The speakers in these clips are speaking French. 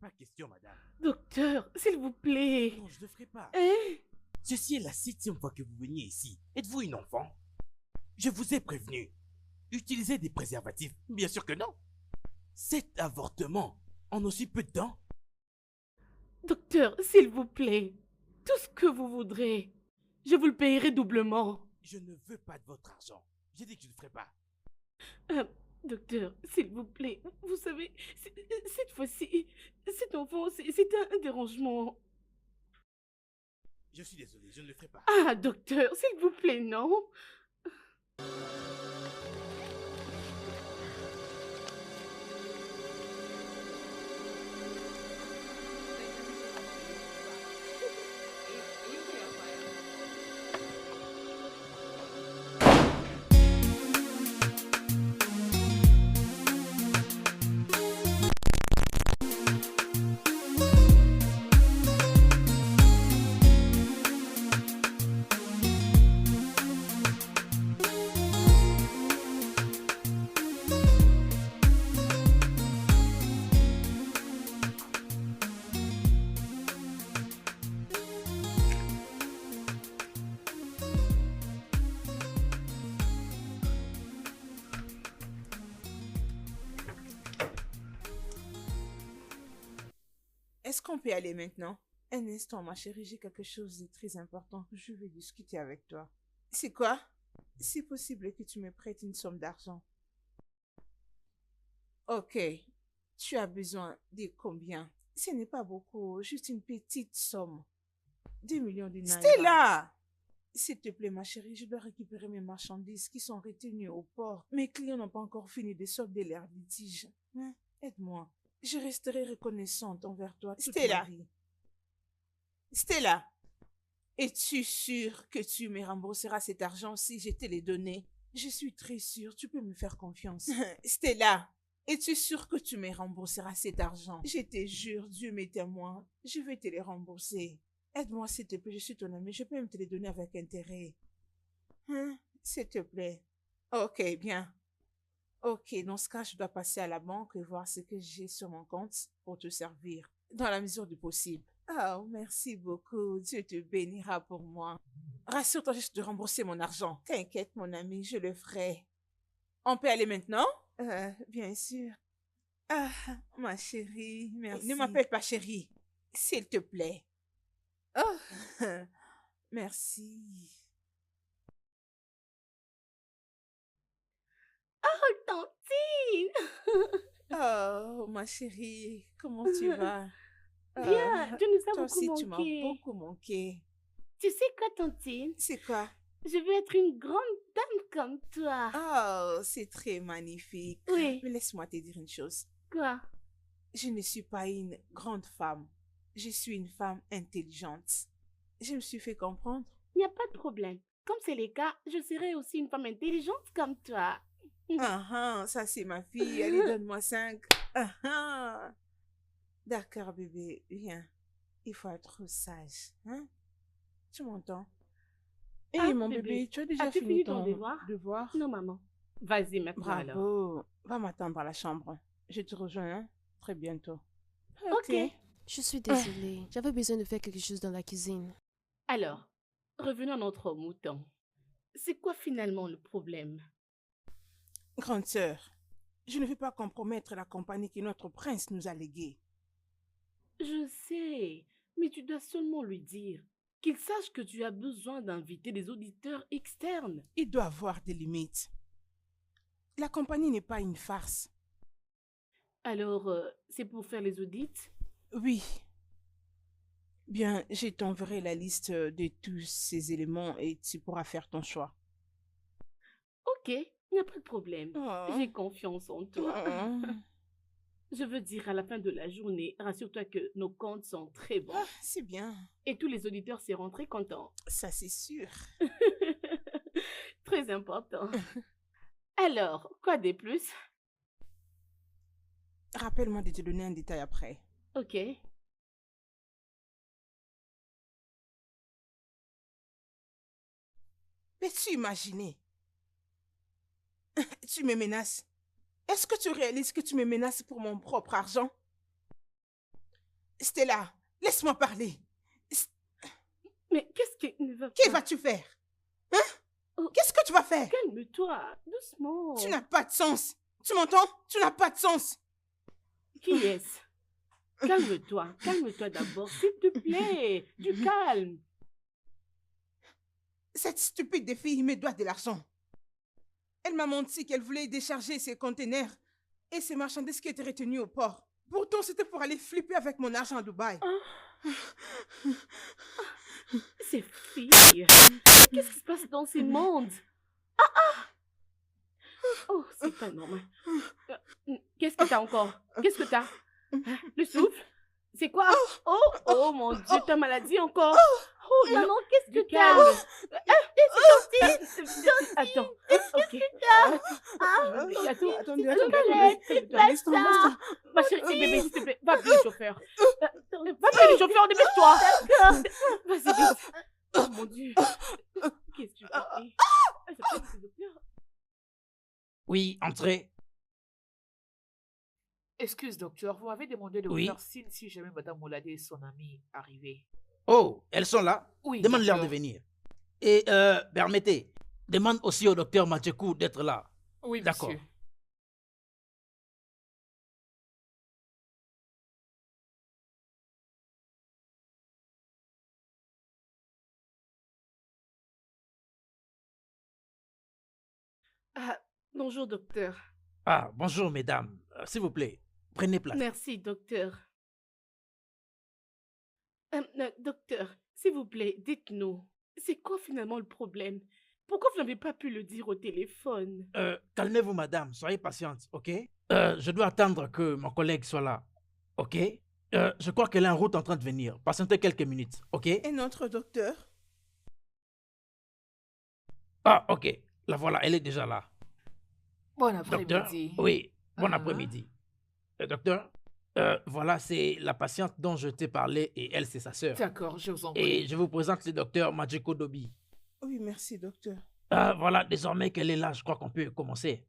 pas question, madame. Docteur, s'il vous plaît. Non, je ne le ferai pas. Hein? Ceci est la 7e fois que vous veniez ici. Êtes-vous une enfant? Je vous ai prévenu. Utilisez des préservatifs? Bien sûr que non. 7 avortements en aussi peu de temps? Docteur, s'il vous plaît. Tout ce que vous voudrez. Je vous le payerai doublement. Je ne veux pas de votre argent. J'ai dit que je ne le ferai pas. Docteur, s'il vous plaît. Vous savez, cette fois-ci, cet enfant, c'est un dérangement. Je suis désolé, je ne le ferai pas. Ah, docteur, s'il vous plaît, non? Est-ce qu'on peut y aller maintenant? Un instant, ma chérie, j'ai quelque chose de très important. Je veux discuter avec toi. C'est quoi? C'est possible que tu me prêtes une somme d'argent. Ok. Tu as besoin de combien? Ce n'est pas beaucoup, juste une petite somme. 2 millions de naira. Stella! S'il te plaît, ma chérie, je dois récupérer mes marchandises qui sont retenues au port. Mes clients n'ont pas encore fini de solder leurs litiges. Hein? Aide-moi. Je resterai reconnaissante envers toi toute ma vie. Stella, es-tu sûre que tu me rembourseras cet argent si je te l'ai donné? Je suis très sûre, tu peux me faire confiance. Stella, es-tu sûre que tu me rembourseras cet argent? Je te jure, Dieu m'est témoin, je vais te les rembourser. Aide-moi s'il te plaît, je suis ton amie, je peux même te les donner avec intérêt. Hein? S'il te plaît. Ok, bien. Ok, dans ce cas, je dois passer à la banque et voir ce que j'ai sur mon compte pour te servir, dans la mesure du possible. Oh, merci beaucoup. Dieu te bénira pour moi. Rassure-toi juste de rembourser mon argent. T'inquiète, mon ami, je le ferai. On peut aller maintenant? Bien sûr. Ah, ma chérie, merci. Ne m'appelle pas chérie, s'il te plaît. Oh, merci. Oh, Tantine! Oh, ma chérie, comment tu vas? Bien, tu nous as Toi beaucoup aussi, tu m'as manqué. beaucoup manqué. Tu sais quoi, Tantine? C'est quoi? Je veux être une grande dame comme toi. Oh, c'est très magnifique. Oui. Mais laisse-moi te dire une chose. Quoi? Je ne suis pas une grande femme. Je suis une femme intelligente. Je me suis fait comprendre. Il n'y a pas de problème. Comme c'est le cas, je serai aussi une femme intelligente comme toi. Ah, ça c'est ma fille. Allez, donne-moi 5. Ah. D'accord, bébé, viens. Il faut être sage. Hein? Tu m'entends? Ah, mon bébé, bébé, tu as déjà as-tu fini fini ton ton devoir? Non, maman. Vas-y maintenant alors. Bravo. Va m'attendre à la chambre. Je te rejoins hein, très bientôt. Ok. Je suis désolée. J'avais besoin de faire quelque chose dans la cuisine. Alors, revenons à notre mouton. C'est quoi finalement le problème? Grande sœur, je ne veux pas compromettre la compagnie que notre prince nous a léguée. Je sais, mais tu dois seulement lui dire qu'il sache que tu as besoin d'inviter des auditeurs externes. Il doit avoir des limites. La compagnie n'est pas une farce. Alors, c'est pour faire les audits? Oui. Bien, je t'enverrai la liste de tous ces éléments et tu pourras faire ton choix. Ok, il n'y a pas de problème. Oh. J'ai confiance en toi. Oh. Je veux dire, à la fin de la journée, rassure-toi que nos comptes sont très bons. Ah, c'est bien. Et tous les auditeurs seront très contents. Ça, c'est sûr. Très important. Alors, quoi de plus? Rappelle-moi de te donner un détail après. Ok. Peux-tu imaginer? Tu me menaces. Est-ce que tu réalises que tu me menaces pour mon propre argent? Stella, laisse-moi parler. Mais qu'est-ce qui ne va pas? Que vas-tu faire? Hein? Oh. Qu'est-ce que tu vas faire? Calme-toi, doucement. Tu n'as pas de sens. Tu m'entends? Tu n'as pas de sens. Qui est-ce? Calme-toi d'abord, s'il te plaît. Du calme. Cette stupide de fille me doit de l'argent. Elle m'a menti qu'elle voulait décharger ses conteneurs et ses marchandises qui étaient retenues au port. Pourtant, c'était pour aller flipper avec mon argent à Dubaï. Ces filles. Qu'est-ce qui se passe dans ces mondes? Oh, c'est pas normal. Qu'est-ce que t'as encore? Qu'est-ce que t'as? Hein? Le souffle? C'est quoi? Oh mon Dieu, ta maladie encore? Oh non, qu'est-ce que t'as? Attends, ok. Attendez, Calme-toi. Ma chérie, bébé, s'il te plaît, va appeler le chauffeur. Va appeler le chauffeur, dépêche-toi. Vas-y, vite. Oh mon Dieu. Qu'est-ce que tu fais? Oui, entrez. Excuse, docteur, vous m'avez demandé de vous Oui. faire signe si jamais Madame Moulade et son amie arrivaient. Oh, elles sont là? Oui, Demande-leur de docteur. venir. Et permettez, demande aussi au docteur Machekou d'être là. Oui, D'accord. monsieur. Ah, bonjour, docteur. Ah, bonjour mesdames. S'il vous plaît, prenez place. Merci, docteur. Docteur, s'il vous plaît, dites-nous, c'est quoi finalement le problème? Pourquoi vous n'avez pas pu le dire au téléphone? Calmez-vous madame, soyez patiente, ok? Je dois attendre que mon collègue soit là, ok? Je crois qu'elle est en route en train de venir. Patientez quelques minutes, ok? Et notre docteur? Ah, ok. La voilà, elle est déjà là. Bon Docteur? après-midi. Oui, bon Ah. après-midi. Docteur? Voilà, c'est la patiente dont je t'ai parlé et elle, c'est sa sœur. D'accord, je vous en prie. Et je vous présente le docteur Majiko Dobi. Oui, merci, docteur. Voilà, désormais qu'elle est là, je crois qu'on peut commencer.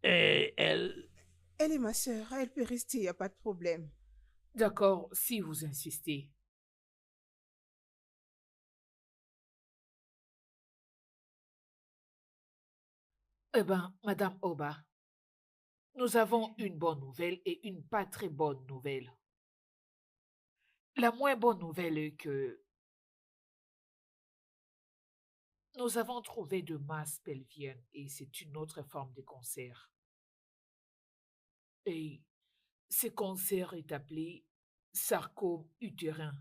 Et elle... Elle est ma sœur, elle peut rester, il n'y a pas de problème. D'accord, si vous insistez. Eh bien, Madame Oba, nous avons une bonne nouvelle et une pas très bonne nouvelle. La moins bonne nouvelle est que nous avons trouvé de masse pelvienne et c'est une autre forme de cancer. Et ce cancer est appelé sarcome utérin.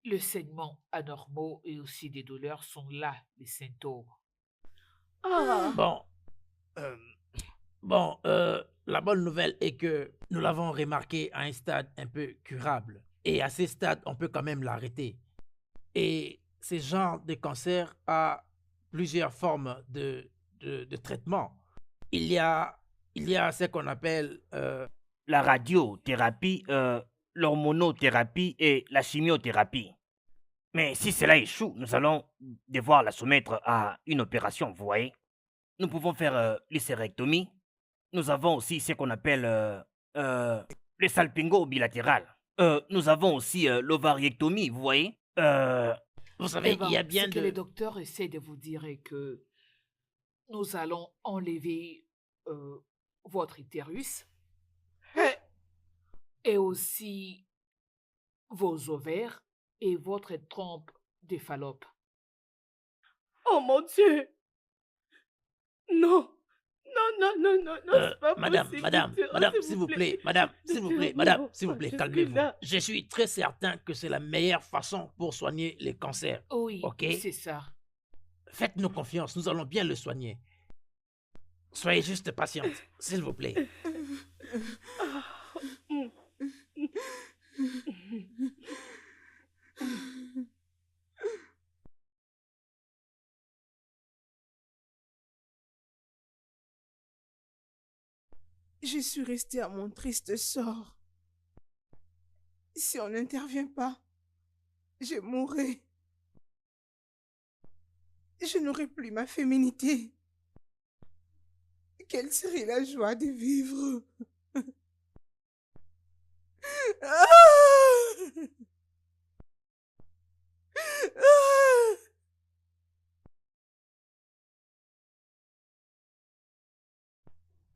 Le saignement anormaux et aussi des douleurs sont là, les symptômes. Ah, La bonne nouvelle est que nous l'avons remarqué à un stade un peu curable. Et à ce stade, on peut quand même l'arrêter. Et ce genre de cancer a plusieurs formes de traitement. Il y a ce qu'on appelle la radiothérapie, l'hormonothérapie et la chimiothérapie. Mais si cela échoue, nous allons devoir la soumettre à une opération, vous voyez. Nous pouvons faire l'hystérectomie. Nous avons aussi ce qu'on appelle le salpingo bilatéral. Nous avons aussi l'ovariectomie, vous voyez. vous savez, Eh ben, il y a bien ce que les docteurs essaient de vous dire est que nous allons enlever votre utérus et aussi vos ovaires et votre trompe de Fallope. oh mon Dieu! Non! Non, c'est pas madame, possible, madame, docteur, madame, s'il s'il vous vous plaît. plaît, madame, s'il vous plaît, Docteur, madame, non, s'il vous pas plaît, jusque-là. calmez-vous. Je suis très certain que c'est la meilleure façon pour soigner les cancers. Oui, Ok. c'est ça. Faites-nous confiance, nous allons bien le soigner. Soyez juste patiente, s'il vous plaît. Je suis restée à mon triste sort. Si on n'intervient pas, je mourrai. Je n'aurai plus ma féminité. Quelle serait la joie de vivre?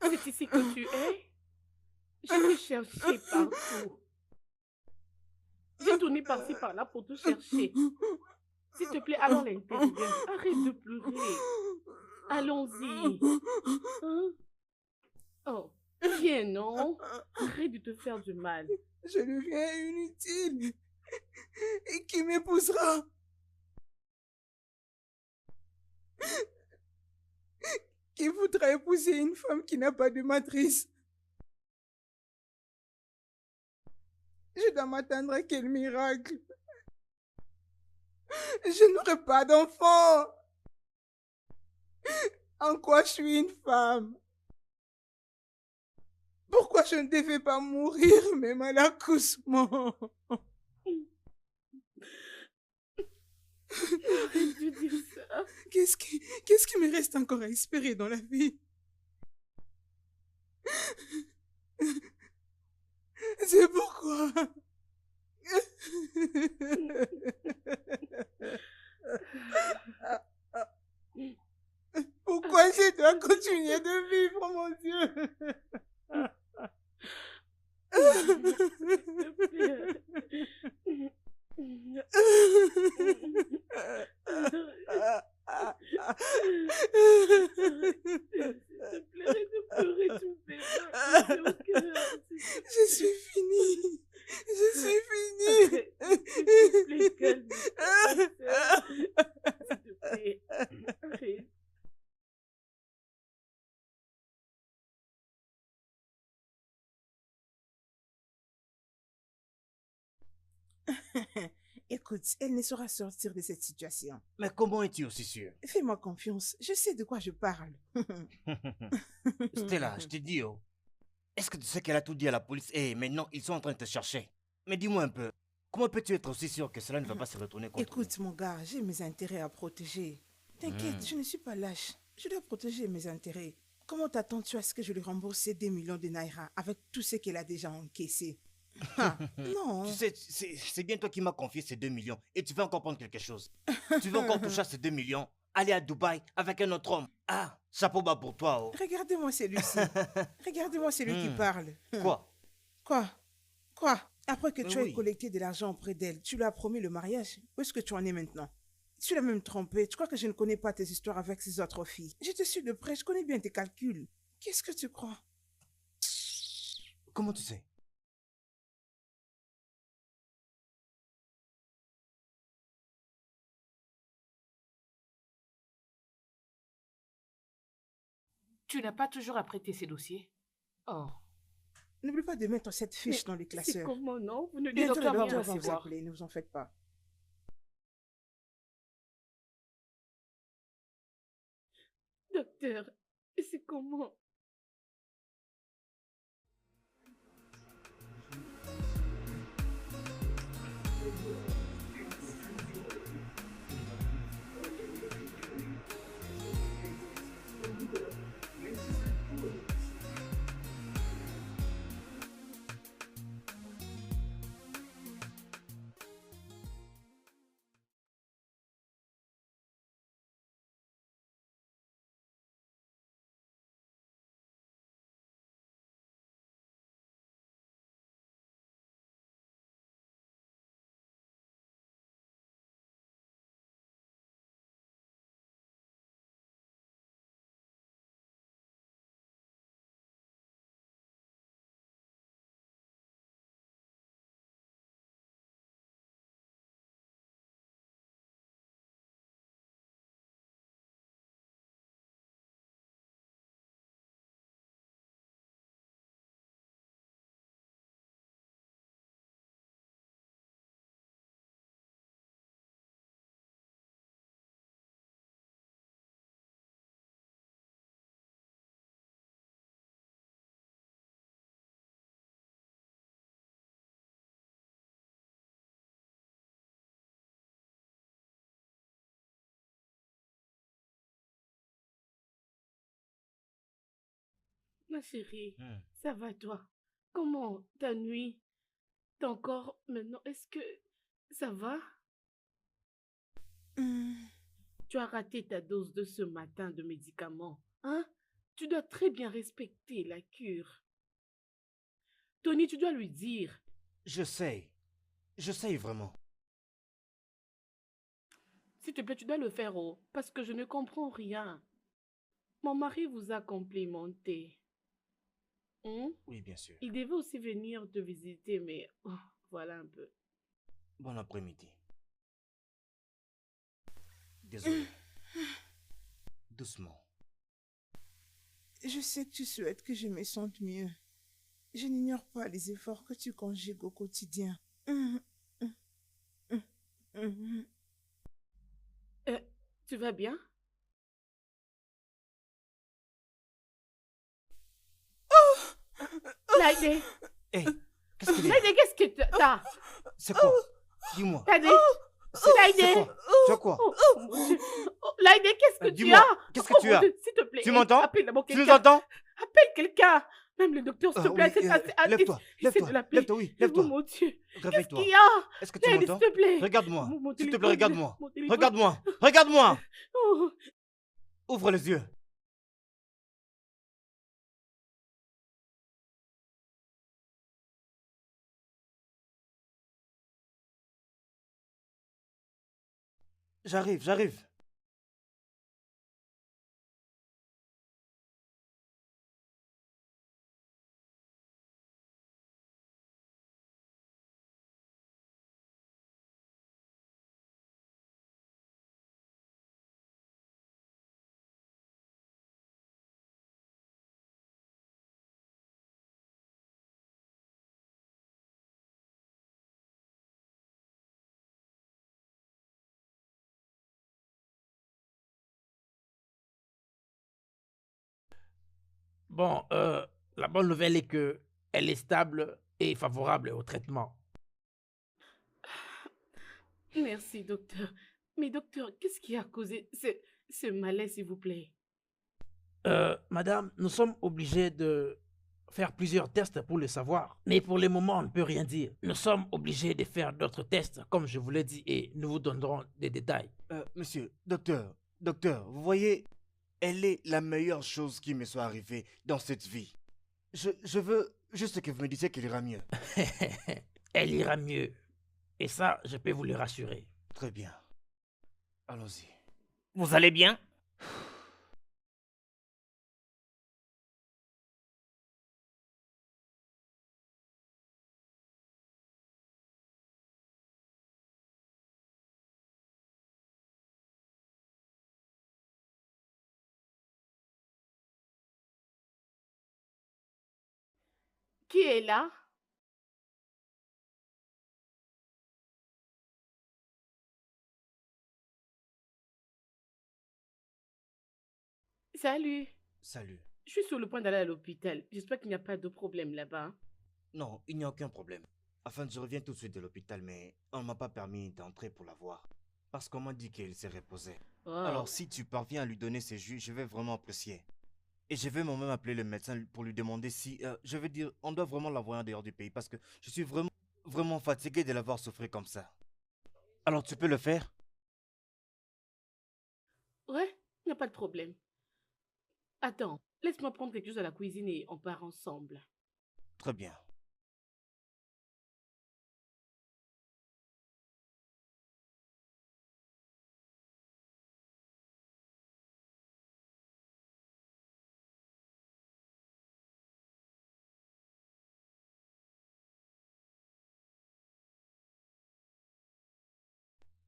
C'est ici que tu es? Je t'ai cherché partout. J'ai tourné par-ci par-là pour te chercher. S'il te plaît, allons à l'intérieur. Arrête de pleurer. Allons-y. Hein? Oh, viens, non? Arrête de te faire du mal. Je deviens inutile. Et qui m'épousera? Qui voudra épouser une femme qui n'a pas de matrice? Je dois m'attendre à quel miracle? Je n'aurai pas d'enfant. En quoi je suis une femme? Pourquoi je ne devais pas mourir même à l'accouchement? Arrête de dire ça. Qu'est-ce qui me reste encore à espérer dans la vie? C'est pourquoi... Pourquoi je dois continuer de vivre, mon Dieu? S'il te plaît, arrête de pleurer, tu me fais mal au cœur. Je suis finie. Je suis finie. S'il te plaît, calme-toi. S'il te plaît, arrête. Écoute, elle ne saura sortir de cette situation. Mais comment es-tu aussi sûr? Fais-moi confiance, je sais de quoi je parle. Stella, je te dis, oh. Est-ce que tu sais qu'elle a tout dit à la police et maintenant ils sont en train de te chercher? Mais dis-moi un peu, comment peux-tu être aussi sûr que cela ne va pas se retourner contre Écoute, mon gars, j'ai mes intérêts à protéger. T'inquiète, je ne suis pas lâche. Je dois protéger mes intérêts. Comment t'attends-tu à ce que je lui rembourse ces 2 millions de naira avec tout ce qu'elle a déjà encaissé? Ah, non. Tu sais, c'est bien toi qui m'as confié ces 2 millions et tu veux encore prendre quelque chose. Tu veux encore toucher à ces 2 millions, aller à Dubaï avec un autre homme. Ah, chapeau bas pour toi, oh. Regardez-moi celui-ci. Regardez-moi celui qui parle. Quoi? Quoi? Après que tu Oui. aies collecté de l'argent auprès d'elle, tu lui as promis le mariage. Où est-ce que tu en es maintenant? Tu l'as même trompé. Tu crois que je ne connais pas tes histoires avec ces autres filles? Je te suis de près, je connais bien tes calculs. Qu'est-ce que tu crois? Comment tu sais? Tu n'as pas toujours à prêter ces dossiers? Oh, N'oublie pas de mettre cette fiche dans les C'est classeurs. comment, non? Vous ne Le dites Bientôt, le docteur va docteur vous va vous recevoir. appeler, ne vous en faites pas. Docteur, c'est comment? Ma chérie, ça va toi? Comment ta nuit? T'as encore maintenant, est-ce que ça va? Hmm. Tu as raté ta dose de ce matin de médicaments, hein? Tu dois très bien respecter la cure. Tony, tu dois lui dire. Je sais vraiment. S'il te plaît, tu dois le faire, oh, parce que je ne comprends rien. Mon mari vous a complimenté. Hein? Oui, bien sûr. Il devait aussi venir te visiter, mais oh, voilà un peu. Bon après-midi. Désolé. Doucement. Je sais que tu souhaites que je me sente mieux. Je n'ignore pas les efforts que tu conjugues au quotidien. Euh, Tu vas bien? Laïdé! Hé, qu'est-ce qu'il y a? Laïdé, qu'est-ce que t'as? C'est quoi? Dis-moi. Laïdé! C'est Laïdé! quoi? Tu as quoi? Oh, mon Dieu. Oh, Laïdé, qu'est-ce que tu Dis-moi, as? qu'est-ce que Oh, tu mon as? Dieu, s'il te plaît. Tu m'entends? Appelle d'abord Tu nous quelqu'un. entends? Appelle quelqu'un. Même le docteur, s'il te plaît. Oui, lève-toi, Essaie de l'appeler. lève-toi, oui, Oh, lève-toi. mon Dieu. Qu'est-ce Réveille-toi. qu'il y a? Est-ce que tu Laïdé, m'entends? s'il te plaît. Regarde-moi. Mon S'il te téléphone, plaît, regarde-moi. mon téléphone. Regarde-moi. Regarde-moi. Oh. Ouvre les yeux. J'arrive. Bon, la bonne nouvelle est que elle est stable et favorable au traitement. Merci, docteur. Mais docteur, qu'est-ce qui a causé ce malaise, s'il vous plaît? Madame, nous sommes obligés de faire plusieurs tests pour le savoir. Mais pour le moment, on ne peut rien dire. Nous sommes obligés de faire d'autres tests, comme je vous l'ai dit, et nous vous donnerons des détails. Monsieur, docteur, vous voyez, elle est la meilleure chose qui me soit arrivée dans cette vie. Je veux juste que vous me disiez qu'elle ira mieux. Elle ira mieux. Et ça, je peux vous le rassurer. Très bien. Allons-y. Vous allez bien? Qui est là? Salut. Salut. Je suis sur le point d'aller à l'hôpital. J'espère qu'il n'y a pas de problème là-bas. Hein. Non, il n'y a aucun problème. Enfin, je reviens tout de suite de l'hôpital, mais on ne m'a pas permis d'entrer pour la voir. Parce qu'on m'a dit qu'elle s'est reposée. Oh. Alors, si tu parviens à lui donner ses jus, je vais vraiment apprécier. Et je vais moi-même appeler le médecin pour lui demander si... je veux dire, on doit vraiment l'envoyer en dehors du pays parce que je suis vraiment fatigué de la voir souffrir comme ça. Alors, tu peux le faire? Ouais, il n'y a pas de problème. Attends, laisse-moi prendre quelque chose à la cuisine et on part ensemble. Très bien.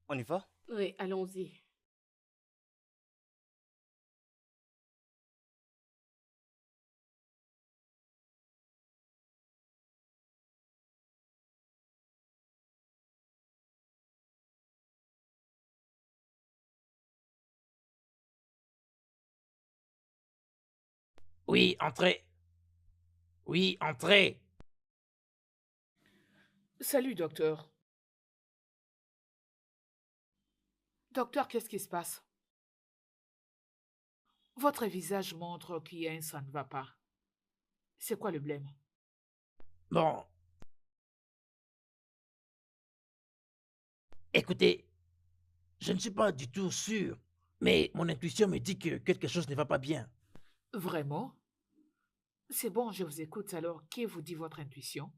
On y va? Oui, allons-y. Oui, entrez. Oui, entrez. Salut, docteur. Docteur, qu'est-ce qui se passe? Votre visage montre qu'il y a ça ne va pas. C'est quoi le blême? Bon, Écoutez, je ne suis pas du tout sûr, mais mon intuition me dit que quelque chose ne va pas bien. Vraiment? C'est bon, je vous écoute alors. Qui vous dit votre intuition?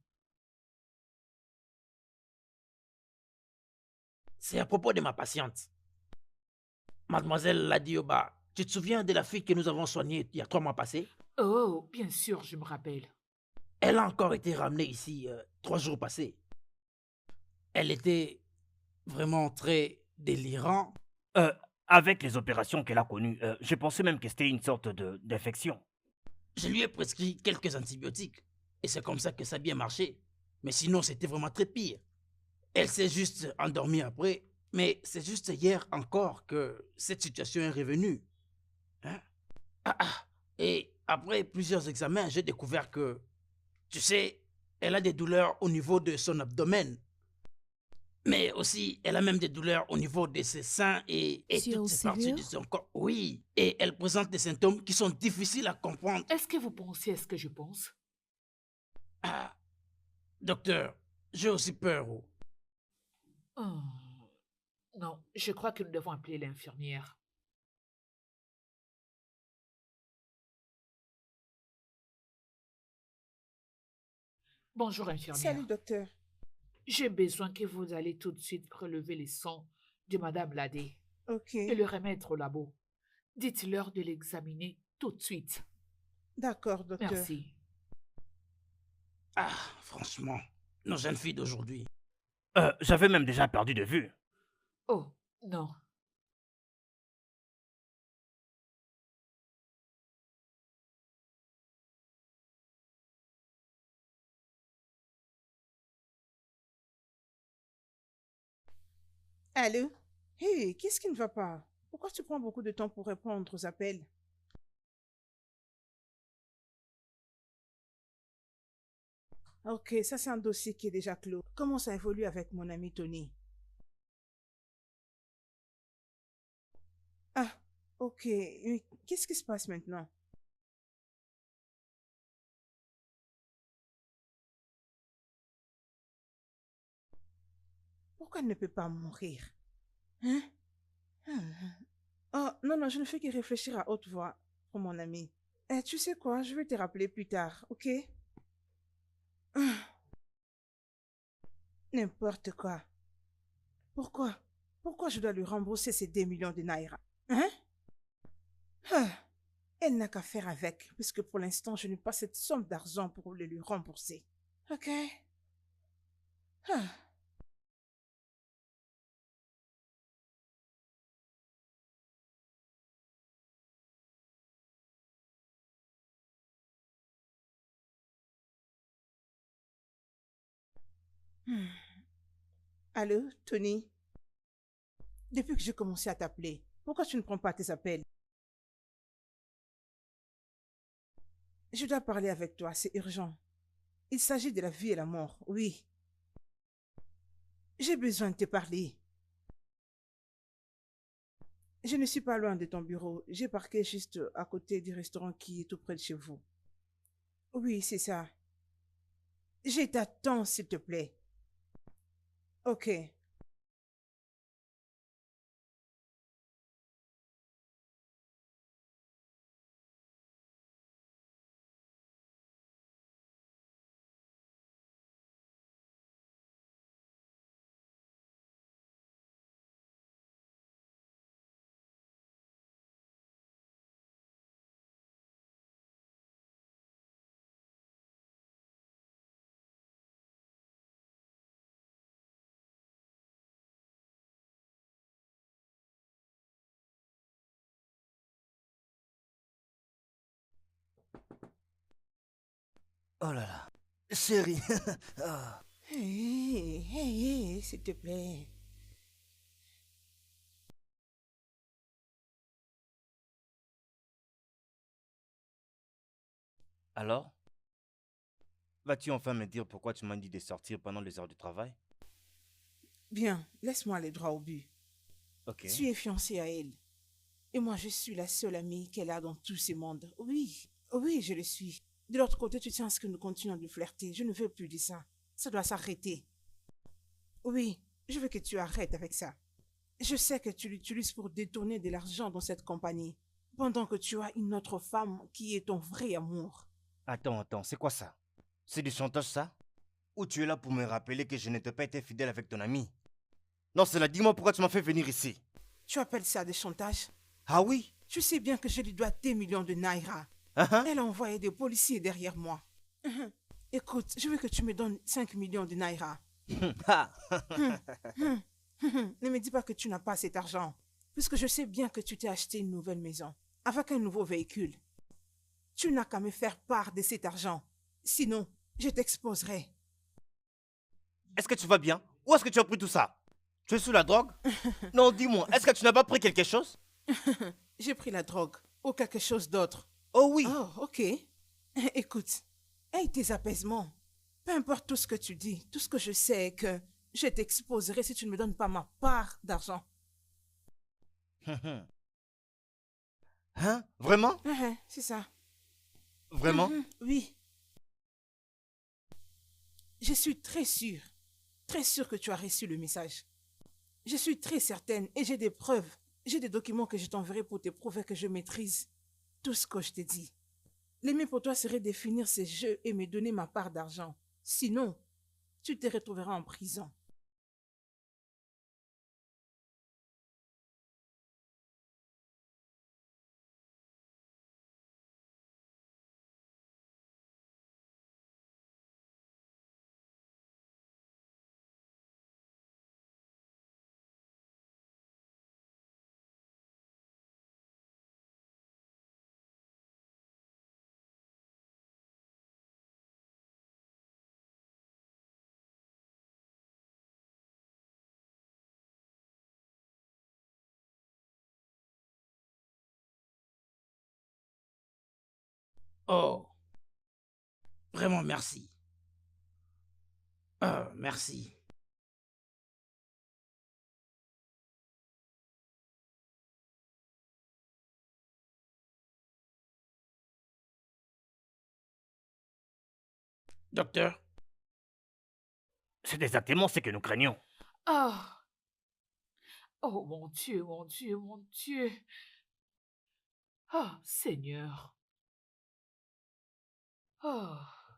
C'est à propos de ma patiente. Mademoiselle Ladioba, tu te souviens de la fille que nous avons soignée il y a 3 mois passés? Oh, bien sûr, je me rappelle. Elle a encore été ramenée ici 3 jours passés. Elle était vraiment très délirante. Euh, avec les opérations qu'elle a connues, je pensais même que c'était une sorte d'infection. Je lui ai prescrit quelques antibiotiques. Et c'est comme ça que ça a bien marché. Mais sinon, c'était vraiment très pire. Elle s'est juste endormie après. Mais c'est juste hier encore que cette situation est revenue. Hein? Et après plusieurs examens, j'ai découvert que, tu sais, elle a des douleurs au niveau de son abdomen. Mais aussi, elle a même des douleurs au niveau de ses seins et C'est toutes aussi ces parties de sévère? son corps. Oui, et elle présente des symptômes qui sont difficiles à comprendre. Est-ce que vous pensez à ce que je pense? Ah, docteur, j'ai aussi peur. Oh. Hmm, Non, je crois que nous devons appeler l'infirmière. Bonjour, Salut, infirmière. docteur. J'ai besoin que vous allez tout de suite prélever les sangs de Madame Ladé Ok, et le remettre au labo. Dites-leur de l'examiner tout de suite. d'accord, docteur. Merci. Ah, franchement, nos jeunes filles d'aujourd'hui. J'avais même déjà perdu de vue. Oh, non. Allô? Hé, qu'est-ce qui ne va pas? Pourquoi tu prends beaucoup de temps pour répondre aux appels? Ok, ça c'est un dossier qui est déjà clos. Comment ça évolue avec mon ami Tony? Ah, ok. Mais qu'est-ce qui se passe maintenant? Pourquoi elle ne peut pas mourir? Hein? Oh, non, non, je ne fais que réfléchir à haute voix pour mon ami. Tu sais quoi? Je vais te rappeler plus tard, ok? Ah, n'importe quoi. Pourquoi? Pourquoi je dois lui rembourser ces 2 millions de naira? Hein? Ah, elle n'a qu'à faire avec, puisque pour l'instant, je n'ai pas cette somme d'argent pour le lui rembourser. Ok? Ah. Hmm. Allô, Tony? Depuis que j'ai commencé à t'appeler, pourquoi tu ne prends pas tes appels? Je dois parler avec toi, c'est urgent. Il s'agit de la vie et la mort, oui. J'ai besoin de te parler. Je ne suis pas loin de ton bureau. J'ai parqué juste à côté du restaurant qui est tout près de chez vous. Oui, c'est ça. Je t'attends, s'il te plaît. Ok. Oh là là. Chérie. Ah. Hé, hé, hé, s'il te plaît. Alors, vas-tu enfin me dire pourquoi tu m'as dit de sortir pendant les heures de travail? Bien, laisse-moi aller droit au but. Ok. Tu es fiancé à elle. Et moi, je suis la seule amie qu'elle a dans tout ce monde. Oui, oui, je le suis. De l'autre côté, tu tiens à ce que nous continuons de flirter. Je ne veux plus de ça. Ça doit s'arrêter. Oui, je veux que tu arrêtes avec ça. Je sais que tu l'utilises pour détourner de l'argent dans cette compagnie, pendant que tu as une autre femme qui est ton vrai amour. Attends, c'est quoi ça? C'est du chantage ça? Ou tu es là pour me rappeler que je n'étais pas été fidèle avec ton ami? Non, cela dis-moi pourquoi tu m'as fait venir ici. Tu appelles ça des chantages? Ah oui? Tu sais bien que je lui dois des millions de naira. Elle a envoyé des policiers derrière moi. Écoute, je veux que tu me donnes 5 millions de naira. Ne me dis pas que tu n'as pas cet argent, puisque je sais bien que tu t'es acheté une nouvelle maison, avec un nouveau véhicule. Tu n'as qu'à me faire part de cet argent. Sinon, je t'exposerai. Est-ce que tu vas bien? Où est-ce que tu as pris tout ça? Tu es sous la drogue? Non, dis-moi, est-ce que tu n'as pas pris quelque chose? J'ai pris la drogue, ou quelque chose d'autre. Oh oui. Oh, ok. Écoute, aie tes apaisements. Peu importe tout ce que tu dis, tout ce que je sais est que je t'exposerai si tu ne me donnes pas ma part d'argent. Hein? Vraiment? C'est ça. Vraiment? Oui. Je suis très sûre que tu as reçu le message. Je suis très certaine et j'ai des preuves. J'ai des documents que je t'enverrai pour te prouver que je maîtrise tout ce que je te dis. Le mieux pour toi serait de finir ces jeux et me donner ma part d'argent. Sinon, tu te retrouveras en prison. Oh, vraiment merci. Merci. Docteur, C'est exactement ce que nous craignons. Ah, oh mon Dieu, mon Dieu, mon Dieu. Ah, Seigneur. Ah,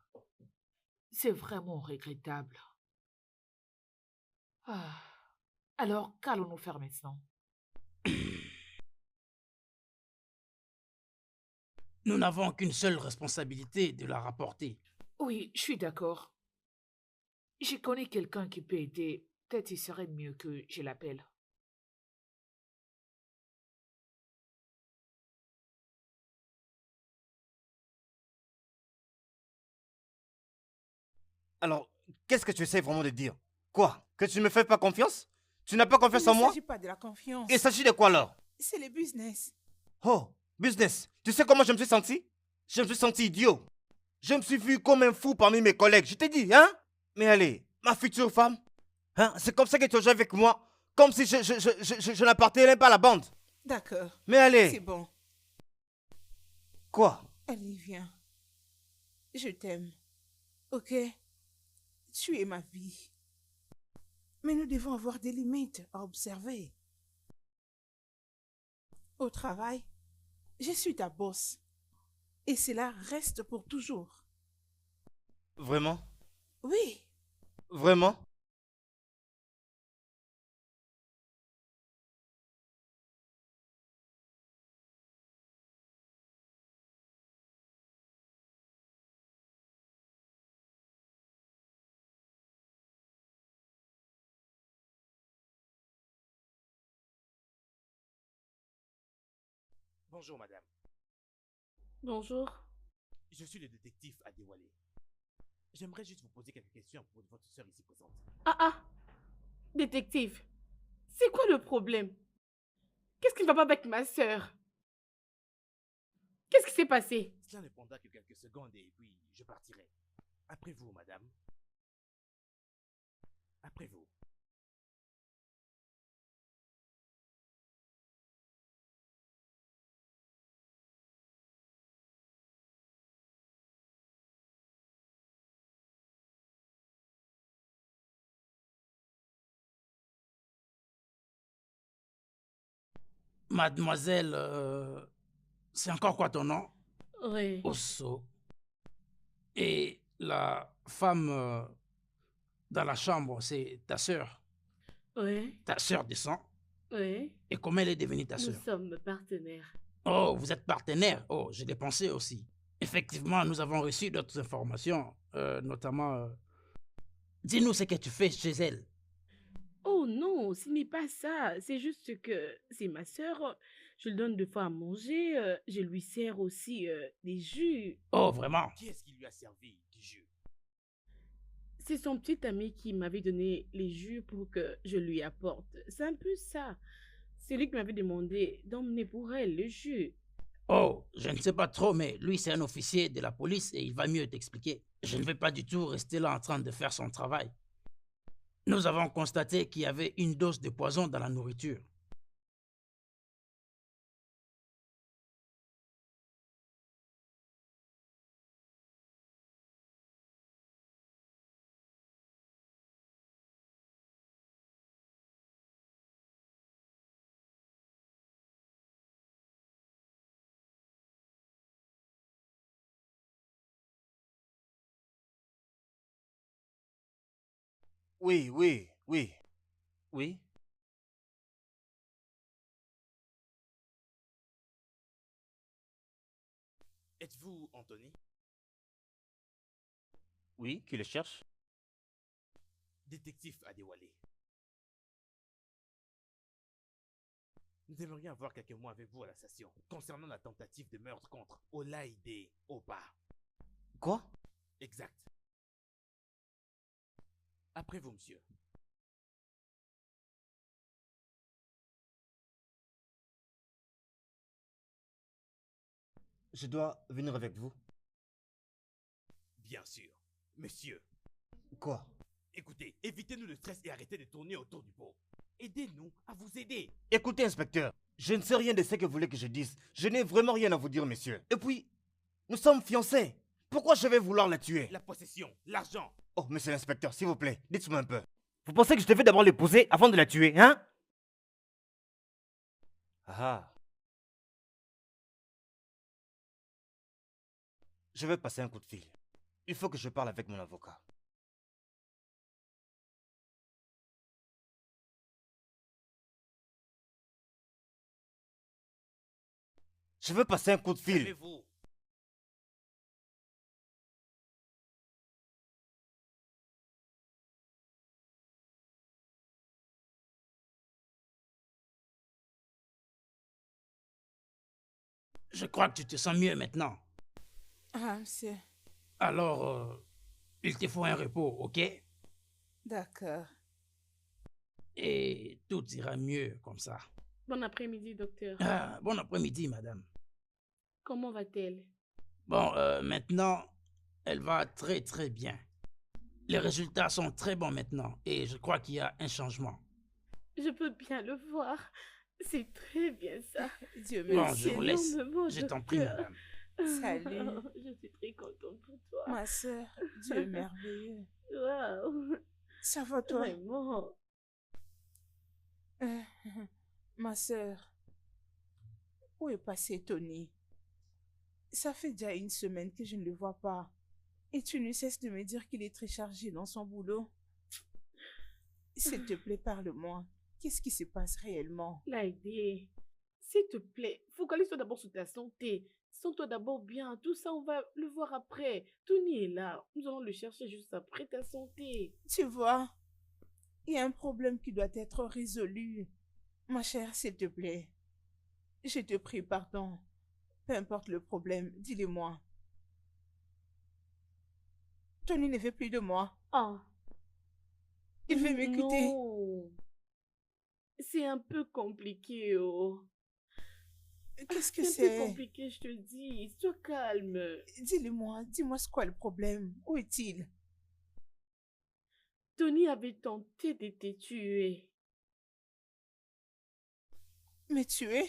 c'est vraiment regrettable. Ah, alors qu'allons-nous faire maintenant? nous n'avons qu'une seule responsabilité de la rapporter. Oui, je suis d'accord. Je connais quelqu'un qui peut aider. Peut-être il serait mieux que je l'appelle. Alors, qu'est-ce que tu essaies vraiment de dire? Quoi? Que tu ne me fais pas confiance? Tu n'as pas Il confiance ne en moi? s'agit pas de la confiance. Il s'agit de quoi alors? C'est le business. Oh, business. Tu sais comment je me suis senti? Je me suis senti idiot. Je me suis vu comme un fou parmi mes collègues. Je t'ai dit, hein? Mais allez, ma future femme, hein? C'est comme ça que tu as joué avec moi. Comme si je n'appartenais pas à la bande. D'accord. Mais allez. C'est bon. Quoi? Allez, viens. Je t'aime. Ok? Tu es ma vie. Mais nous devons avoir des limites à observer. Au travail, je suis ta boss. Et cela reste pour toujours. Vraiment? Oui. Vraiment? Bonjour, madame. Bonjour. Je suis le détective Adewale. J'aimerais juste vous poser quelques questions pour votre soeur ici présente. Ah, détective. C'est quoi le problème? Qu'est-ce qui ne va pas avec ma sœur? Qu'est-ce qui s'est passé? Cela ne prendra que quelques secondes et puis je partirai. Après vous, madame. Après vous. Mademoiselle, c'est encore quoi ton nom? Oui. Osso. Et la femme dans la chambre, c'est ta sœur. Oui. Ta sœur de sang. Oui. Et comment elle est devenue ta Nous sœur? sommes partenaires. Oh, vous êtes partenaire. Oh, je l'ai pensé aussi. Effectivement, nous avons reçu d'autres informations, notamment... Dis-nous ce que tu fais chez elle. Oh non, ce n'est pas ça. C'est juste que c'est ma sœur. Je lui donne 2 fois à manger. Je lui sers aussi des jus. Oh, vraiment? Qui est-ce qui lui a servi du jus? C'est son petit ami qui m'avait donné les jus pour que je lui apporte. C'est un peu ça. C'est lui qui m'avait demandé d'emmener pour elle le jus. Oh, je ne sais pas trop, mais lui, c'est un officier de la police et il va mieux t'expliquer. Je ne vais pas du tout rester là en train de faire son travail. Nous avons constaté qu'il y avait une dose de poison dans la nourriture. Oui, oui, oui. Oui. Êtes-vous Anthony? Oui, qui le cherche? Détective Adewale. Nous aimerions avoir quelques mots avec vous à la station concernant la tentative de meurtre contre Olaide Oba. Quoi? Exact. Après vous, monsieur. Je dois venir avec vous. Bien sûr. Monsieur, Quoi? écoutez, évitez-nous le stress et arrêtez de tourner autour du pot. Aidez-nous à vous aider. Écoutez, inspecteur, je ne sais rien de ce que vous voulez que je dise. Je n'ai vraiment rien à vous dire, monsieur. Et puis, nous sommes fiancés. Pourquoi je vais vouloir la tuer? La possession, l'argent. Oh, monsieur l'inspecteur, s'il vous plaît, dites-moi un peu. Vous pensez que je devais d'abord l'épouser avant de la tuer, hein? Ah. Je vais passer un coup de fil. Il faut que je parle avec mon avocat. Je veux passer un coup de fil. Calmez-vous. Je crois que tu te sens mieux maintenant. Ah, monsieur. Alors, il te faut un repos, ok? D'accord. Et tout ira mieux comme ça. Bon après-midi, docteur. Ah, bon après-midi, madame. Comment va-t-elle? Bon, maintenant, elle va très très bien. Les résultats sont très bons maintenant et je crois qu'il y a un changement. Je peux bien le voir. C'est très bien ça. Dieu Bon, merci. je vous laisse. Énormément, Je t'en prie, docteur. madame. Salut. Je suis très contente pour toi. Ma soeur, Dieu est merveilleux. Waouh. Ça va toi? Vraiment. Euh, ma soeur, où est passé Tony? Ça fait déjà 1 semaine que je ne le vois pas. Et tu ne cesses de me dire qu'il est très chargé dans son boulot. S'il te plaît, parle-moi. Qu'est-ce qui se passe réellement? Laïdé, s'il te plaît, focalise-toi d'abord sur ta santé. Sens-toi d'abord bien. Tout ça, on va le voir après. Tony est là. Nous allons le chercher juste après ta santé. Tu vois, il y a un problème qui doit être résolu. Ma chère, s'il te plaît. Je te prie, pardon. Peu importe le problème, dis-le-moi. Tony ne veut plus de moi. Ah. Il veut me quitter. Non. C'est un peu compliqué, oh. Qu'est-ce que C'est un peu c'est? compliqué, je te le dis. Sois calme. Dis-le-moi, dis-moi c'est quoi le problème? Où est-il? Tony avait tenté de te tuer. Me tuer?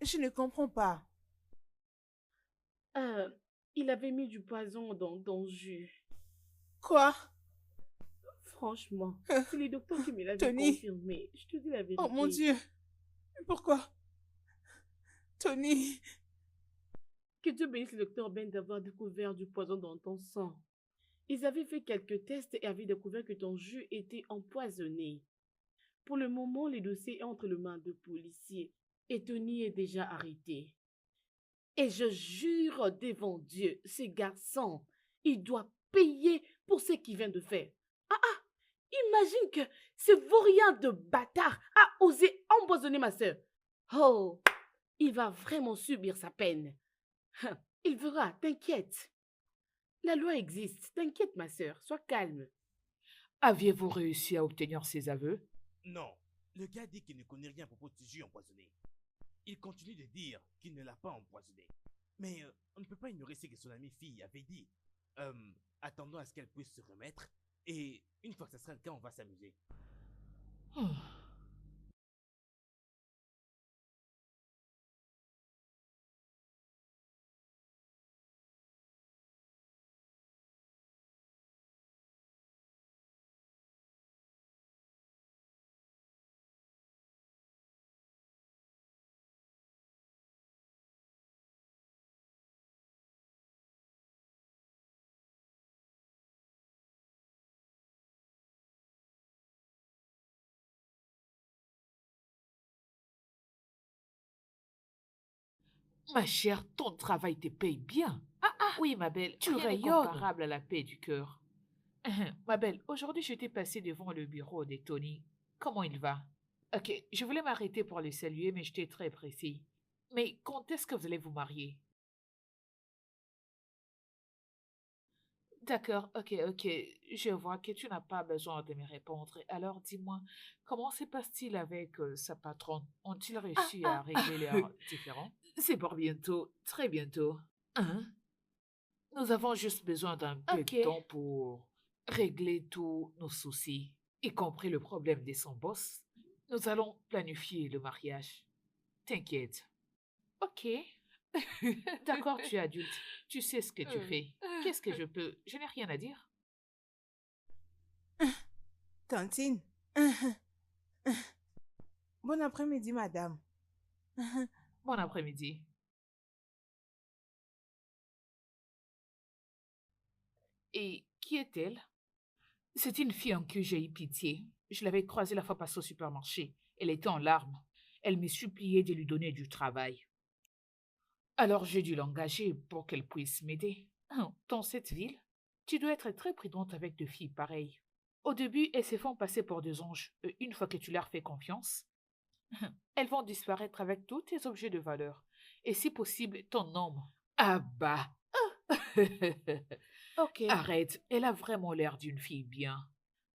Je ne comprends pas. Il avait mis du poison dans ton jus. Quoi? Franchement, c'est les docteurs qui me l'avaient Tony. confirmé. Je te dis la vérité. Oh mon Dieu! Pourquoi? Tony, Que Dieu bénisse le docteur Ben d'avoir découvert du poison dans ton sang. Ils avaient fait quelques tests et avaient découvert que ton jus était empoisonné. Pour le moment, le dossier est entre les mains de policiers et Tony est déjà arrêté. Et je jure devant Dieu, ce garçon, il doit payer pour ce qu'il vient de faire. Imagine que ce vaurien de bâtard a osé empoisonner ma sœur. Oh, il va vraiment subir sa peine. Il verra, t'inquiète. La loi existe, t'inquiète ma sœur, sois calme. Aviez-vous réussi à obtenir ses aveux? Non, le gars dit qu'il ne connaît rien à propos de ce jus empoisonné. Il continue de dire qu'il ne l'a pas empoisonné. Mais on ne peut pas ignorer ce que son amie fille avait dit. Attendons à ce qu'elle puisse se remettre. Et une fois que ça sera le cas, on va s'amuser. Hmm. Ma chère, ton travail te paye bien. Oui, ma belle, tu rien n'est rayonnes. comparable Comparable à la paix du cœur. Ma belle, aujourd'hui, j'étais passée devant le bureau de Tony. Comment il va? Ok, je voulais m'arrêter pour le saluer, mais j'étais très précis. Mais quand est-ce que vous allez vous marier? D'accord, ok. Je vois que tu n'as pas besoin de me répondre. Alors dis-moi, comment se passe-t-il avec sa patronne? Ont-ils réussi à régler leurs différends? C'est pour bientôt, très bientôt. Hein? Nous avons juste besoin d'un peu Ok. de temps pour régler tous nos soucis, y compris le problème de son boss. Nous allons planifier le mariage. T'inquiète. Ok. D'accord, tu es adulte. Tu sais ce que tu fais. Qu'est-ce que je peux? Je n'ai rien à dire. Tantine. Bon après-midi, madame. Bon après-midi. Et qui est-elle? C'est une fille en qui j'ai eu pitié. Je l'avais croisée la fois passée au supermarché. Elle était en larmes. Elle me suppliait de lui donner du travail. Alors j'ai dû l'engager pour qu'elle puisse m'aider. Dans cette ville, tu dois être très prudente avec deux filles pareilles. Au début, elles se font passer pour des anges. Une fois que tu leur fais confiance, elles vont disparaître avec tous tes objets de valeur. Et si possible, ton homme. Ah bah! Ok. Arrête, elle a vraiment l'air d'une fille bien.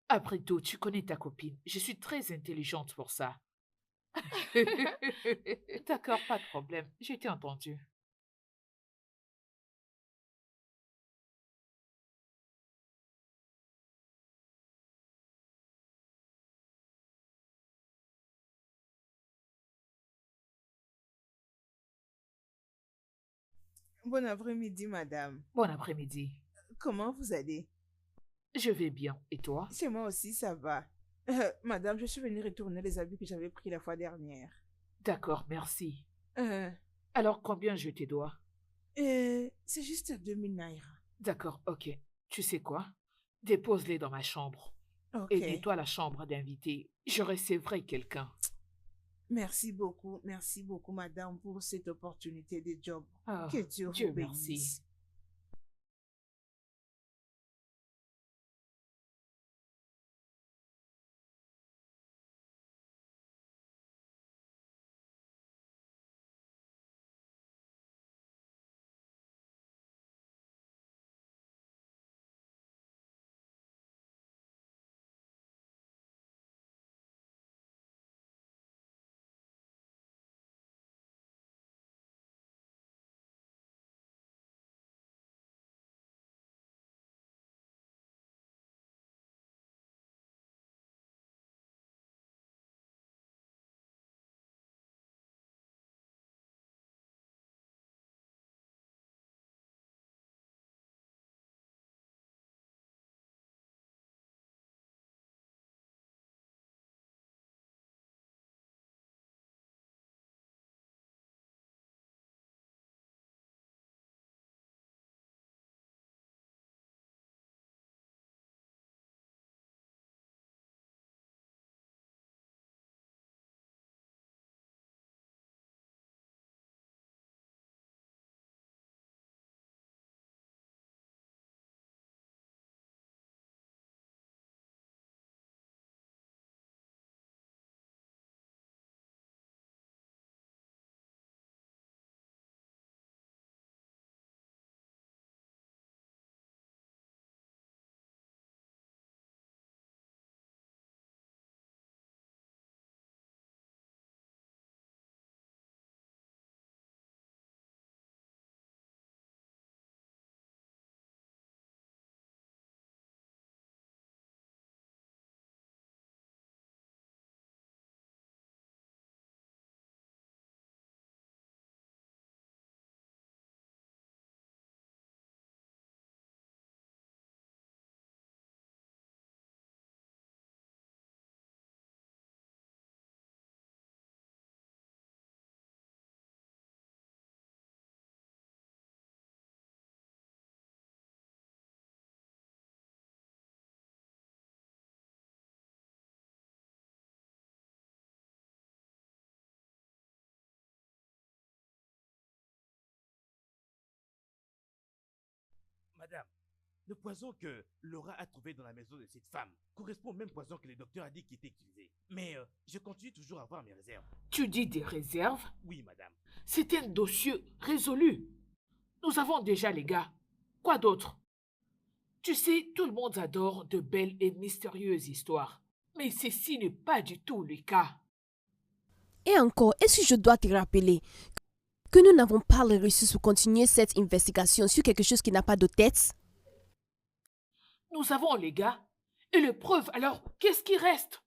Après tout, tu connais ta copine. Je suis très intelligente pour ça. D'accord, pas de problème. J'ai été entendue. Bon après-midi, madame. Bon après-midi. Comment vous allez? Je vais bien. Et toi? Chez moi aussi, ça va. Madame, je suis venue retourner les habits que j'avais pris la fois dernière. D'accord, merci. Euh, Alors, combien je te dois? c'est juste 2000 naira. D'accord, ok. Tu sais quoi? Dépose-les dans ma chambre. Ok. Et nettoie la chambre d'invité. Je recevrai quelqu'un. Merci beaucoup, madame, pour cette opportunité de job. Ah, Que Dieu Dieu vous merci. bénisse. Madame, le poison que Laura a trouvé dans la maison de cette femme correspond au même poison que le docteur a dit qui était utilisé. Mais je continue toujours à avoir mes réserves. Tu dis des réserves? Oui, madame. C'est un dossier résolu. Nous avons déjà les gars. Quoi d'autre? Tu sais, tout le monde adore de belles et mystérieuses histoires. Mais ceci n'est pas du tout le cas. Et encore, est-ce que je dois te rappeler que nous n'avons pas les ressources pour continuer cette investigation sur quelque chose qui n'a pas de tête? Nous avons les gars. Et les preuves, alors, qu'est-ce qui reste?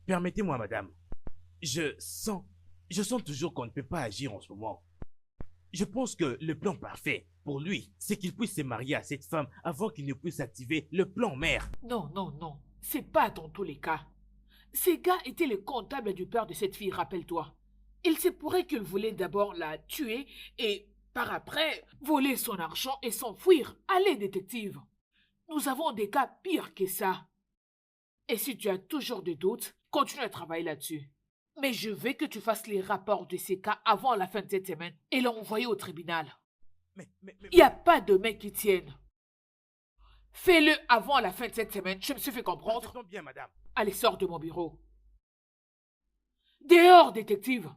Permettez-moi, madame. Je sens toujours qu'on ne peut pas agir en ce moment. Je pense que le plan parfait pour lui, c'est qu'il puisse se marier à cette femme avant qu'il ne puisse activer le plan mère. Non, non, non. C'est pas dans tous les cas. Ces gars étaient les comptables du père de cette fille, rappelle-toi. Il se pourrait qu'ils voulaient d'abord la tuer et, par après, voler son argent et s'enfuir. Allez, détective. Nous avons des cas pires que ça. Et si tu as toujours des doutes, continue à travailler là-dessus. Mais je veux que tu fasses les rapports de ces cas avant la fin de cette semaine et l'envoyer au tribunal. Il n'y a pas de mecs qui tiennent. Fais-le avant la fin de cette semaine, je me suis fait comprendre. Parfaitement bien, madame. Allez, sors de mon bureau. Dehors, détective.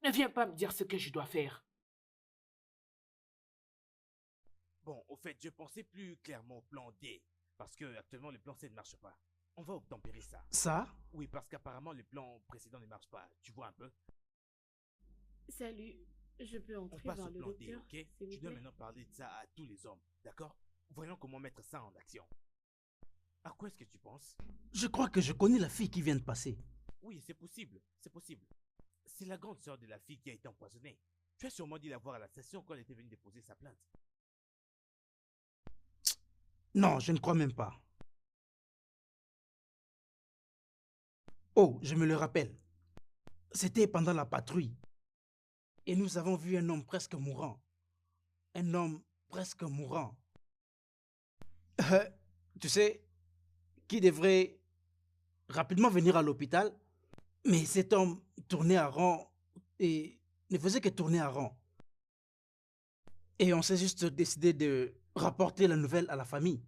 Ne viens pas me dire ce que je dois faire. Bon, au fait, je pensais plus clairement au plan D. Parce que actuellement, le plan C ne marche pas. On va obtempérer ça. Ça? Oui, parce qu'apparemment, le plan précédent ne marche pas. Tu vois un peu? Salut, je peux On entrer passe voir au le plan D, docteur, ok? s'il Tu vous dois plaît? maintenant parler de ça à tous les hommes, d'accord? Voyons comment mettre ça en action. À quoi est-ce que tu penses? Je crois que je connais la fille qui vient de passer. Oui, c'est possible, c'est possible. C'est la grande sœur de la fille qui a été empoisonnée. Tu as sûrement dû la voir à la station quand elle était venue déposer sa plainte. Non, je ne crois même pas. Oh, je me le rappelle. C'était pendant la patrouille. Et nous avons vu un homme presque mourant. Un homme presque mourant. Tu sais, qui devrait rapidement venir à l'hôpital. Mais cet homme tournait à rond et ne faisait que tourner à rond. Et on s'est juste décidé de rapporter la nouvelle à la famille.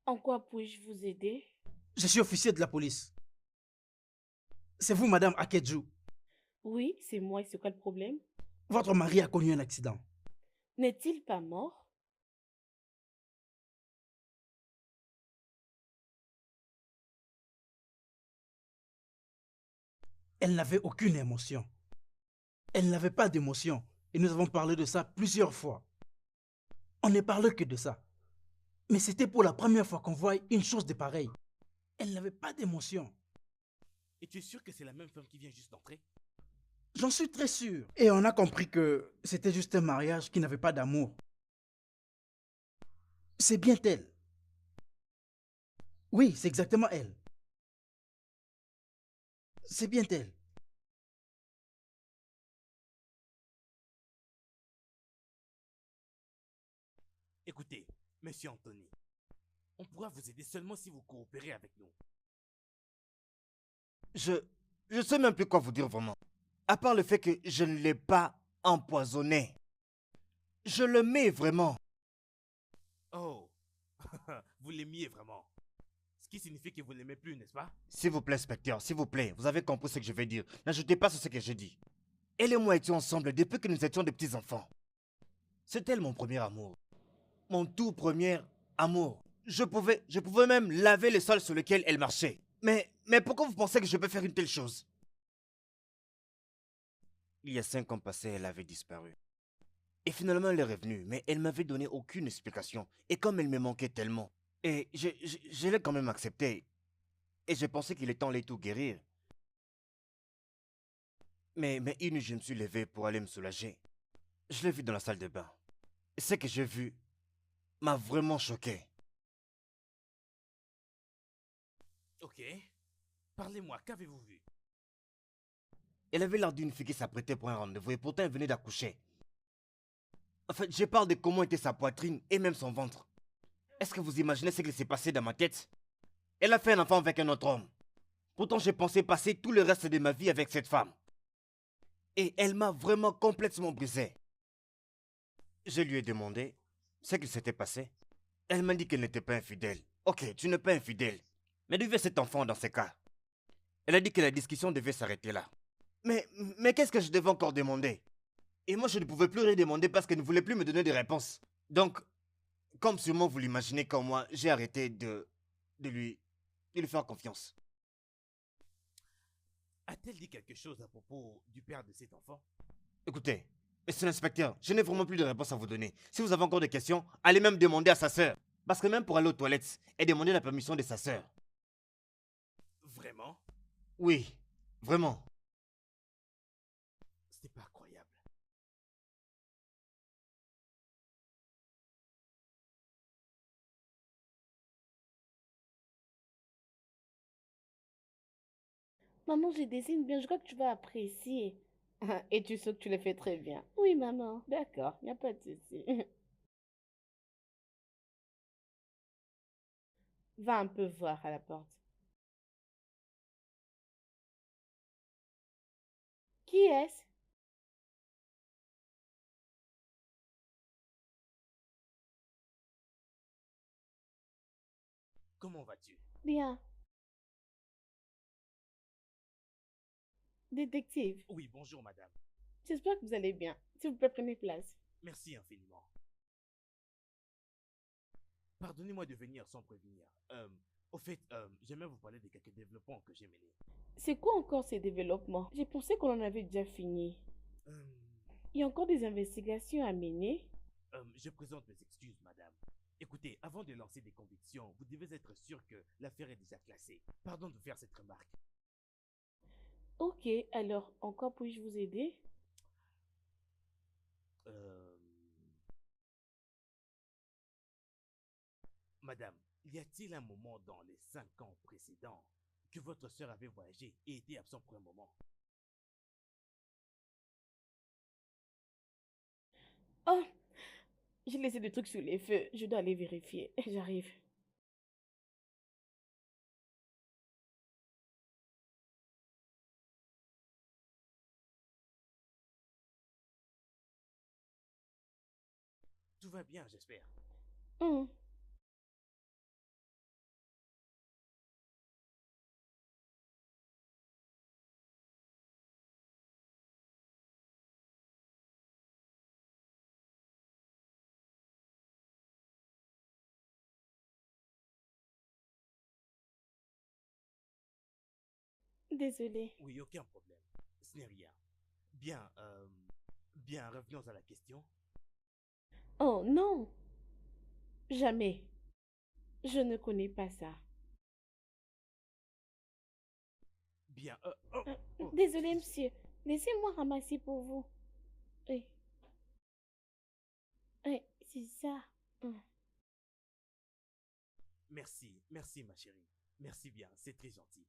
En quoi puis-je vous aider? Je suis officier de la police. C'est vous, madame Akedju. Oui, c'est moi, et c'est quoi le problème? Votre mari a connu un accident. N'est-il pas mort? Elle n'avait aucune émotion. Elle n'avait pas d'émotion. Et nous avons parlé de ça plusieurs fois. On ne parle que de ça. Mais c'était pour la première fois qu'on voit une chose de pareille. Elle n'avait pas d'émotion. Et tu es sûr que c'est la même femme qui vient juste d'entrer? J'en suis très sûr. Et on a compris que c'était juste un mariage qui n'avait pas d'amour. C'est bien elle. Oui, c'est exactement elle. C'est bien elle. Écoutez, monsieur Anthony, on pourra vous aider seulement si vous coopérez avec nous. Je sais même plus quoi vous dire vraiment. À part le fait que je ne l'ai pas empoisonné. Je le mets vraiment. Oh, vous l'aimiez vraiment. Ce qui signifie que vous l'aimez plus, n'est-ce pas? S'il vous plaît, inspecteur, s'il vous plaît, vous avez compris ce que je vais dire. N'ajoutez pas sur ce que j'ai dit. Elle et moi étions ensemble depuis que nous étions des petits enfants. C'est elle mon premier amour. Mon tout premier amour. Je pouvais même laver le sol sur lequel elle marchait. Mais pourquoi vous pensez que je peux faire une telle chose? Il y a 5 ans passés, elle avait disparu. Et finalement, elle est revenue, mais elle m'avait donné aucune explication. Et comme elle me manquait tellement, et je l'ai quand même accepté. Et j'ai pensé qu'il est temps de tout guérir. Mais une nuit, je me suis levé pour aller me soulager. Je l'ai vue dans la salle de bain. Et ce que j'ai vu m'a vraiment choqué. Ok. Parlez-moi, qu'avez-vous vu? Elle avait l'air d'une fille qui s'apprêtait pour un rendez-vous et pourtant elle venait d'accoucher. En fait, je parle de comment était sa poitrine et même son ventre. Est-ce que vous imaginez ce qui s'est passé dans ma tête? Elle a fait un enfant avec un autre homme. Pourtant, j'ai pensé passer tout le reste de ma vie avec cette femme. Et elle m'a vraiment complètement brisé. Je lui ai demandé ce qui s'était passé. Elle m'a dit qu'elle n'était pas infidèle. Ok, tu n'es pas infidèle. Mais d'où vient cet enfant dans ce cas? Elle a dit que la discussion devait s'arrêter là. Mais qu'est-ce que je devais encore demander? Et moi, je ne pouvais plus rien demander parce qu'elle ne voulait plus me donner des réponses. Donc, comme sûrement vous l'imaginez comme moi, j'ai arrêté de lui faire confiance. A-t-elle dit quelque chose à propos du père de cet enfant? Écoutez, monsieur l'inspecteur, je n'ai vraiment plus de réponse à vous donner. Si vous avez encore des questions, allez même demander à sa sœur. Parce que même pour aller aux toilettes, elle demandait la permission de sa sœur. Vraiment? Oui, vraiment. C'est pas croyable. Maman, je dessine bien, je crois que tu vas apprécier. Et tu sais que tu le fais très bien. Oui, maman. D'accord, il n'y a pas de souci. Va un peu voir à la porte. Qui est-ce? Comment vas-tu? Bien. Détective, Oui, bonjour madame. j'espère que vous allez bien. S'il vous plaît, prenez place. Merci infiniment. Pardonnez-moi de venir sans prévenir. Au fait, j'aimerais vous parler de quelques développements que j'ai menés. C'est quoi encore ces développements? J'ai pensé qu'on en avait déjà fini. Euh, Il y a encore des investigations à mener. je présente mes excuses, madame. Écoutez, avant de lancer des convictions, vous devez être sûr que l'affaire est déjà classée. Pardon de faire cette remarque. Ok, alors, encore puis-je vous aider? Euh, Madame, y a-t-il un moment dans les 5 ans précédents que votre sœur avait voyagé et été absent pour un moment? Oh, j'ai laissé des trucs sur les feux. Je dois aller vérifier. J'arrive. Tout va bien, j'espère. Hmm. Désolée. Oui, aucun problème. Ce n'est rien. Bien, bien, revenons à la question. Oh non, jamais. Je ne connais pas ça. Bien, Désolée, monsieur. Laissez-moi ramasser pour vous. Oui, oui, c'est ça. Hmm. merci, merci ma chérie. Merci bien, c'est très gentil.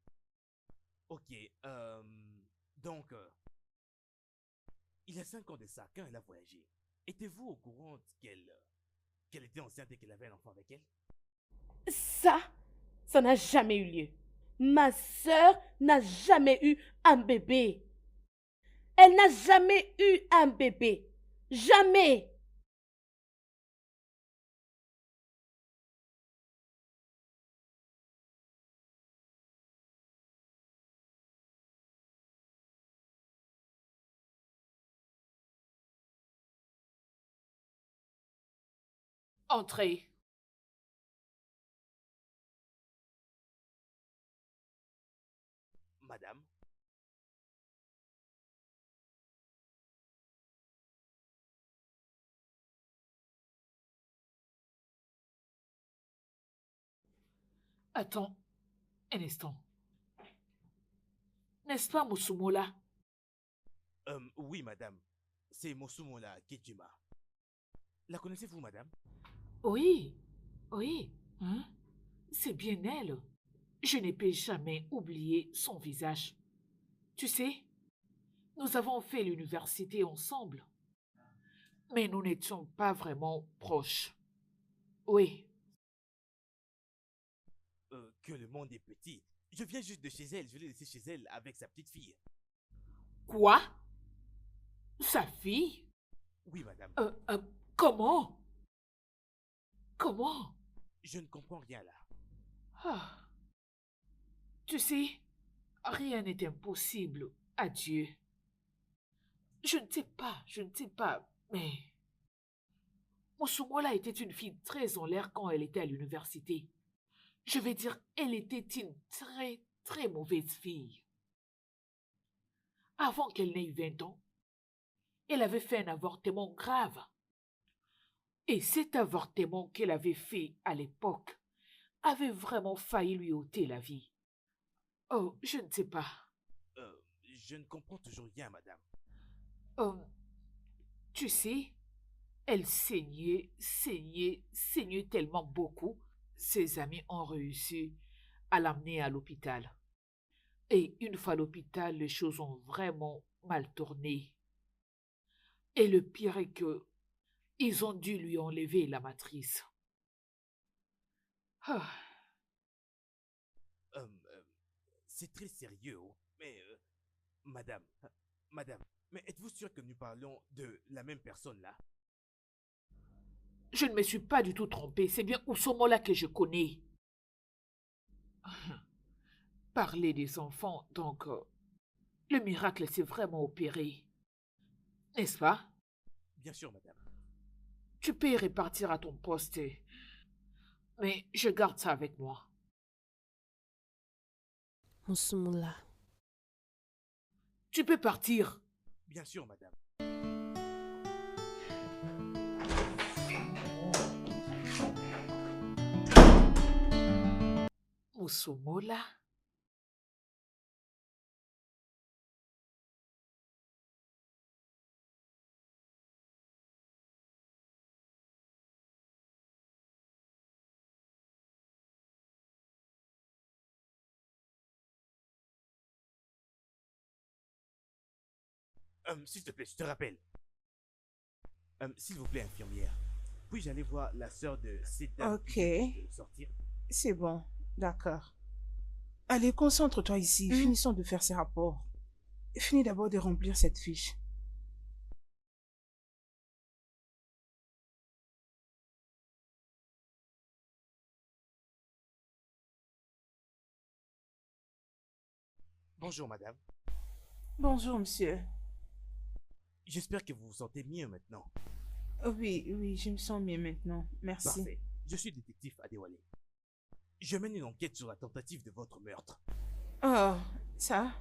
Ok, donc, il y a 5 ans de ça, quand elle a voyagé, étiez-vous au courant qu'elle était enceinte et qu'elle avait un enfant avec elle? Ça n'a jamais eu lieu. Ma sœur n'a jamais eu un bébé. Elle n'a jamais eu un bébé. Jamais. Entrez. Madame? Attends un instant. N'est-ce pas Musumola? Oui, madame. C'est Mosumola Kejima. La connaissez-vous, madame? Oui, oui. Hein? C'est bien elle. Je ne peux jamais oublier son visage. Tu sais, nous avons fait l'université ensemble. Mais nous n'étions pas vraiment proches. Oui, Que le monde est petit. Je viens juste de chez elle. Je l'ai laissé chez elle avec sa petite fille. quoi? Sa fille? Oui, madame. Comment? Comment? Je ne comprends rien là. Ah. Tu sais, rien n'est impossible à Dieu. Je ne sais pas, mais Mosumola était une fille très en l'air quand elle était à l'université. Je vais dire, elle était une très, très mauvaise fille. Avant qu'elle n'ait 20 ans, elle avait fait un avortement grave. Et cet avortement qu'elle avait fait à l'époque avait vraiment failli lui ôter la vie. Oh, je ne sais pas. Je ne comprends toujours rien, madame. Tu sais, elle saignait tellement beaucoup. Ses amis ont réussi à l'amener à l'hôpital. Et une fois à l'hôpital, les choses ont vraiment mal tourné. Et le pire est que ils ont dû lui enlever la matrice. Ah, C'est très sérieux, oh. Mais, madame, mais êtes-vous sûr que nous parlons de la même personne là? je ne me suis pas du tout trompée. C'est bien Usomola que je connais. Parler des enfants, donc, le miracle s'est vraiment opéré. N'est-ce pas? Bien sûr, madame. Tu peux y repartir à ton poste. Mais je garde ça avec moi. Moussoumula. Tu peux partir. Bien sûr, madame. Moussomola? S'il te plaît, je te rappelle. S'il vous plaît, infirmière. Puis-je aller voir la sœur de cette dame Ok. qui vient de sortir? C'est bon, d'accord. Allez, concentre-toi ici. Finissons de faire ces rapports. Finis d'abord de remplir cette fiche. Bonjour, madame. Bonjour, monsieur. J'espère que vous vous sentez mieux maintenant. Oui, je me sens mieux maintenant. Merci. Parfait. Je suis détective Adewale. Je mène une enquête sur la tentative de votre meurtre. Oh, ça?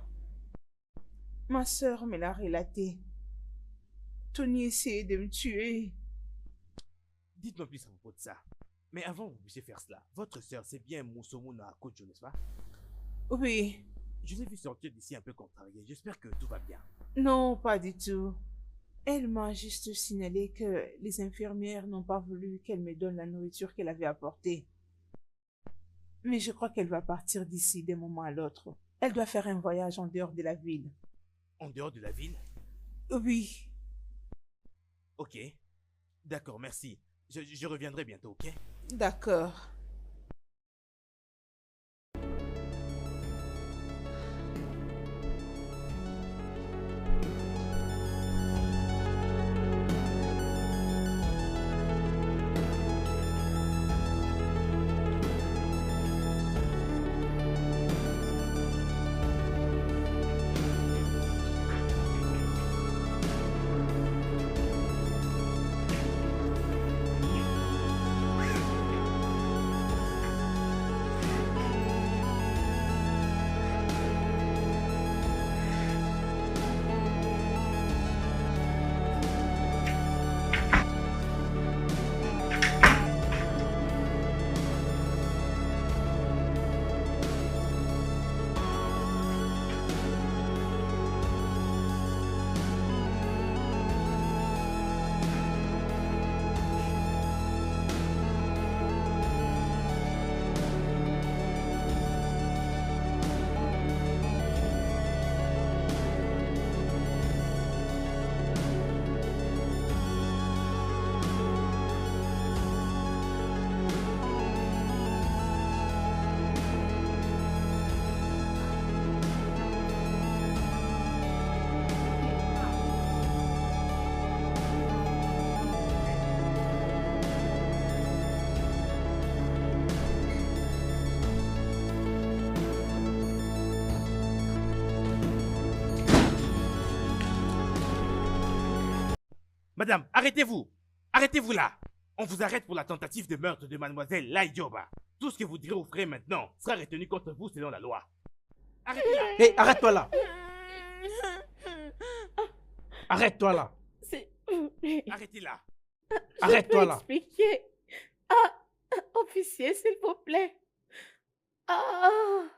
Ma sœur me l'a relaté. Tony essayait de me tuer. Dites-moi plus à propos de ça. Mais avant que vous puissiez faire cela, votre sœur, c'est bien Musomuna Kojo, n'est-ce pas? Oui. Je l'ai vu sortir d'ici un peu contrariée. J'espère que tout va bien. Non, pas du tout. Elle m'a juste signalé que les infirmières n'ont pas voulu qu'elle me donne la nourriture qu'elle avait apportée. Mais je crois qu'elle va partir d'ici d'un moment à l'autre. Elle doit faire un voyage en dehors de la ville. En dehors de la ville? Oui. Ok. D'accord, merci. Je reviendrai bientôt, ok? D'accord. Madame, arrêtez-vous. Arrêtez-vous là. On vous arrête pour la tentative de meurtre de mademoiselle Laïdioba. Tout ce que vous direz au frère maintenant sera retenu contre vous selon la loi. Arrêtez là. Hé, arrête-toi là. Arrête-toi là. C'est... Arrêtez là. Arrête-toi là. Expliquer. Ah, officier, s'il vous plaît. Ah.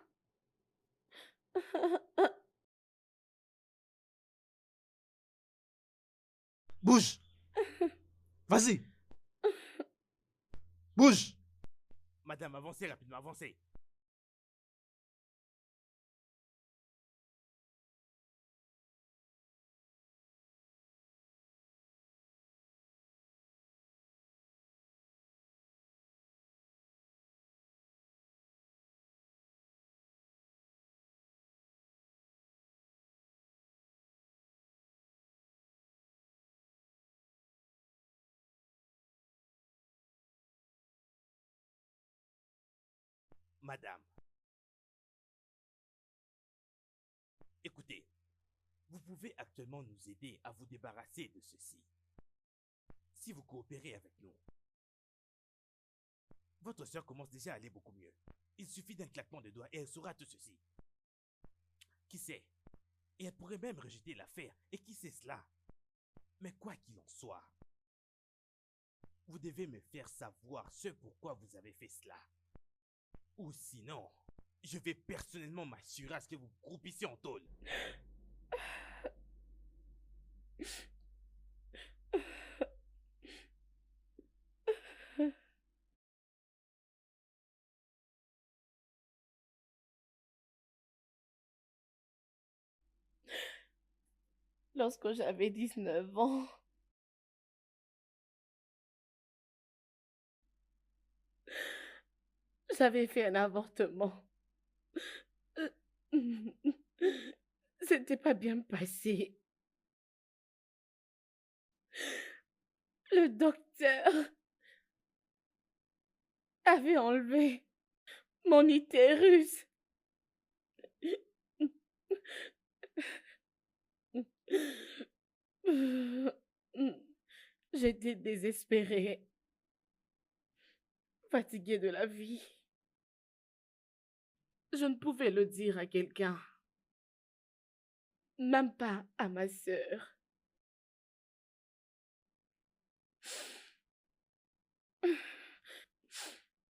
Bouge. Vas-y. Bouge. Madame, avancez rapidement, avancez. Madame, écoutez, vous pouvez actuellement nous aider à vous débarrasser de ceci. Si vous coopérez avec nous, votre sœur commence déjà à aller beaucoup mieux. Il suffit d'un claquement de doigts et elle saura tout ceci. Qui sait? Et elle pourrait même rejeter l'affaire. Et qui sait cela? Mais quoi qu'il en soit, vous devez me faire savoir ce pourquoi vous avez fait cela. Ou sinon, je vais personnellement m'assurer à ce que vous groupissiez en tôle. Lorsque j'avais 19 ans, j'avais fait un avortement. C'était pas bien passé. Le docteur avait enlevé mon utérus. J'étais désespérée, fatiguée de la vie. Je ne pouvais le dire à quelqu'un, même pas à ma sœur.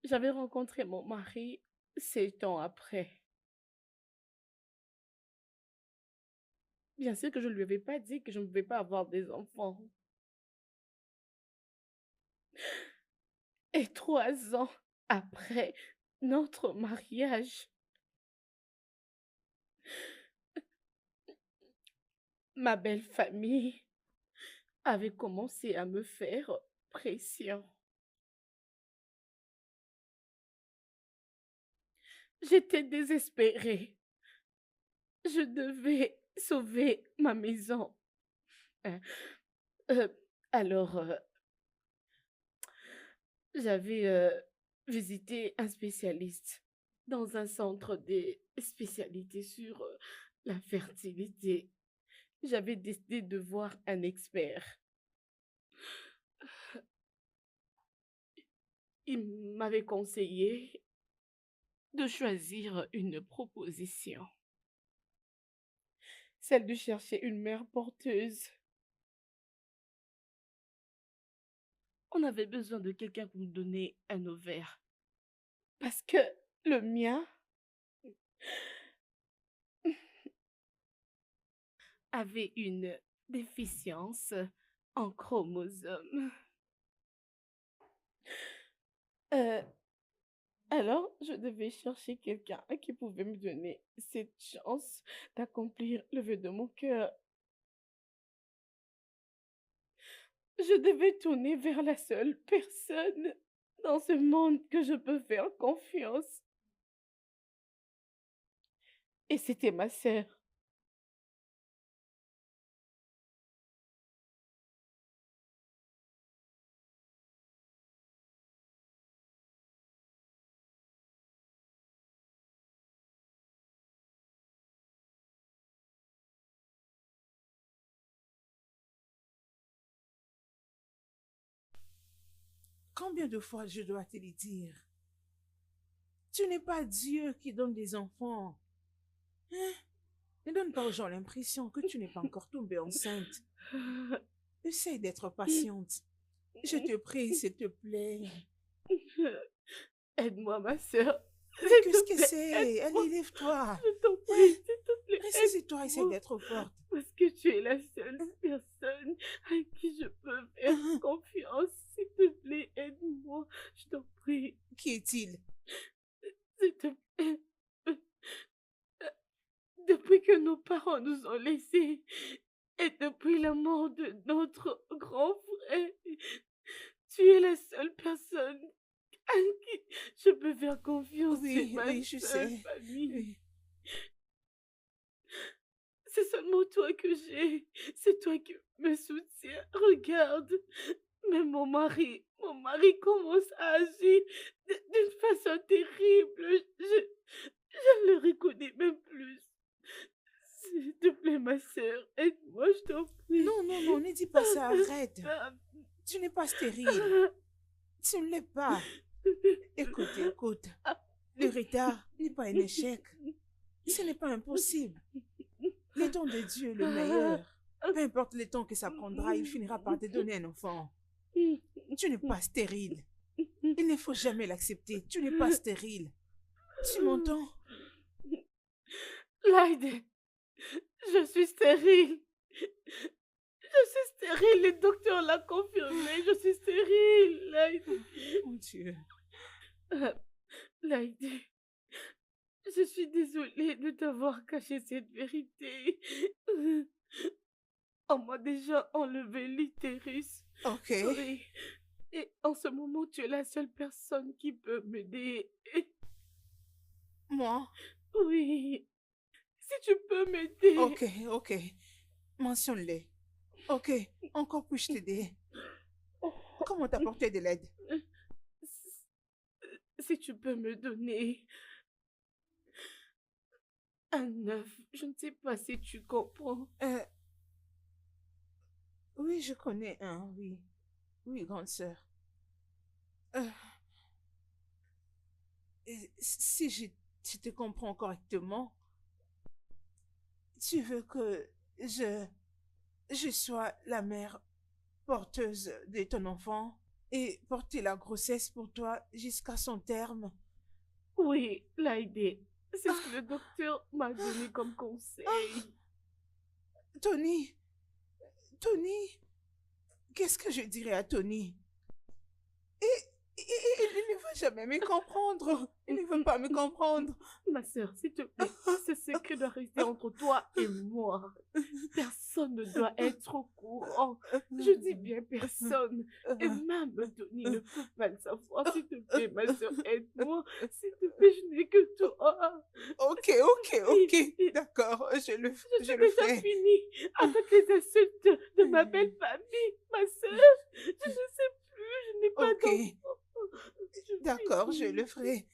J'avais rencontré mon mari 7 ans après. Bien sûr que je ne lui avais pas dit que je ne pouvais pas avoir des enfants. Et 3 ans après notre mariage, ma belle famille avait commencé à me faire pression. J'étais désespérée. Je devais sauver ma maison. Euh, euh, alors, j'avais visité un spécialiste dans un centre des spécialités sur la fertilité. J'avais décidé de voir un expert. Il m'avait conseillé de choisir une proposition, celle de chercher une mère porteuse. On avait besoin de quelqu'un pour nous donner un ovaire, parce que le mien avait une déficience en chromosomes. Alors, je devais chercher quelqu'un qui pouvait me donner cette chance d'accomplir le vœu de mon cœur. Je devais tourner vers la seule personne dans ce monde que je peux faire confiance. Et c'était ma sœur. Combien de fois je dois te le dire? Tu n'es pas Dieu qui donne des enfants. Hein? Ne donne pas aux gens l'impression que tu n'es pas encore tombée enceinte. Essaye d'être patiente. Je te prie, s'il te plaît. Aide-moi, ma sœur. Mais qu'est-ce que c'est? Allez, lève-toi. Je t'en prie, s'il te plaît. Ressaisis-toi, essaye aide-moi. d'être forte. Parce que tu es la seule personne à qui je peux faire confiance. S'il te plaît, aide-moi. Je t'en prie. Qui est-il? S'il te plaît. Depuis que nos parents nous ont laissés et depuis la mort de notre grand frère, tu es la seule personne à qui je peux faire confiance. Oui, C'est ma oui, je seule sais. famille. Oui. C'est seulement toi que j'ai. C'est toi qui me soutiens. Regarde, même mon mari commence à agir d'une façon terrible. Je ne le reconnais même plus. S'il te plaît, ma sœur, aide-moi, je t'en prie. Non, non, non, ne dis pas ça, arrête. Tu n'es pas stérile. Tu ne l'es pas. Écoute, écoute. Le retard n'est pas un échec. Ce n'est pas impossible. Le temps de Dieu est le meilleur. Peu importe le temps que ça prendra, il finira par te donner un enfant. Tu n'es pas stérile. Il ne faut jamais l'accepter. Tu n'es pas stérile. Tu m'entends? Laide, je suis stérile. Je suis stérile, le docteur l'a confirmé. Je suis stérile, Laide. Mon Dieu. Laide, je suis désolée de t'avoir caché cette vérité. On m'a déjà enlevé l'utérus. Ok. Oui. Et en ce moment, tu es la seule personne qui peut m'aider. Moi? Oui. Si tu peux m'aider. Ok, ok. Mentionne-les. Ok, encore puis-je t'aider? Comment t'apporter de l'aide? Si tu peux me donner un œuf, je ne sais pas si tu comprends. Oui, je connais un, oui. Oui, grande sœur. Si je te comprends correctement, tu veux que je sois la mère porteuse de ton enfant et porter la grossesse pour toi jusqu'à son terme? Oui, Laide, c'est ce que le docteur m'a donné comme conseil. Tony, qu'est-ce que je dirais à Tony? Il ne va jamais me comprendre. Il ne veut pas me comprendre. Ma sœur, s'il te plaît, ce secret doit rester entre toi et moi. Personne ne doit être au courant. Je dis bien personne. Et même Tony ne peut pas le savoir. S'il te plaît, ma sœur, aide-moi. S'il te plaît, je n'ai que toi. Ok. D'accord, je le Je déjà ferai. fini avec les insultes de ma belle famille, ma sœur. Je ne sais plus, je n'ai pas Ok. d'enfant. D'accord, je le ferai.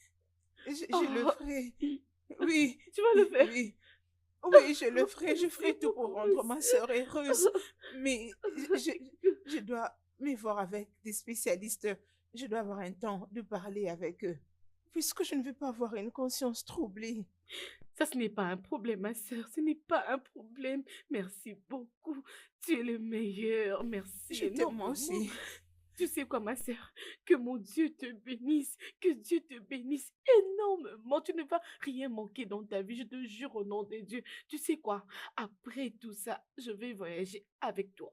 Je le ferai. Oui. Tu vas le faire? Oui. Oui, je le ferai. Je ferai tout pour rendre ma sœur heureuse. Mais je dois me voir avec des spécialistes. Je dois avoir un temps de parler avec eux. Puisque je ne veux pas avoir une conscience troublée. Ça, ce n'est pas un problème, ma sœur. Ce n'est pas un problème. Merci beaucoup. Tu es le meilleur. Merci. Je t'aime moi aussi. Tu sais quoi, ma sœur? Que mon Dieu te bénisse. Que Dieu te bénisse énormément. Tu ne vas rien manquer dans ta vie. Je te jure au nom de Dieu. Tu sais quoi? Après tout ça, je vais voyager avec toi.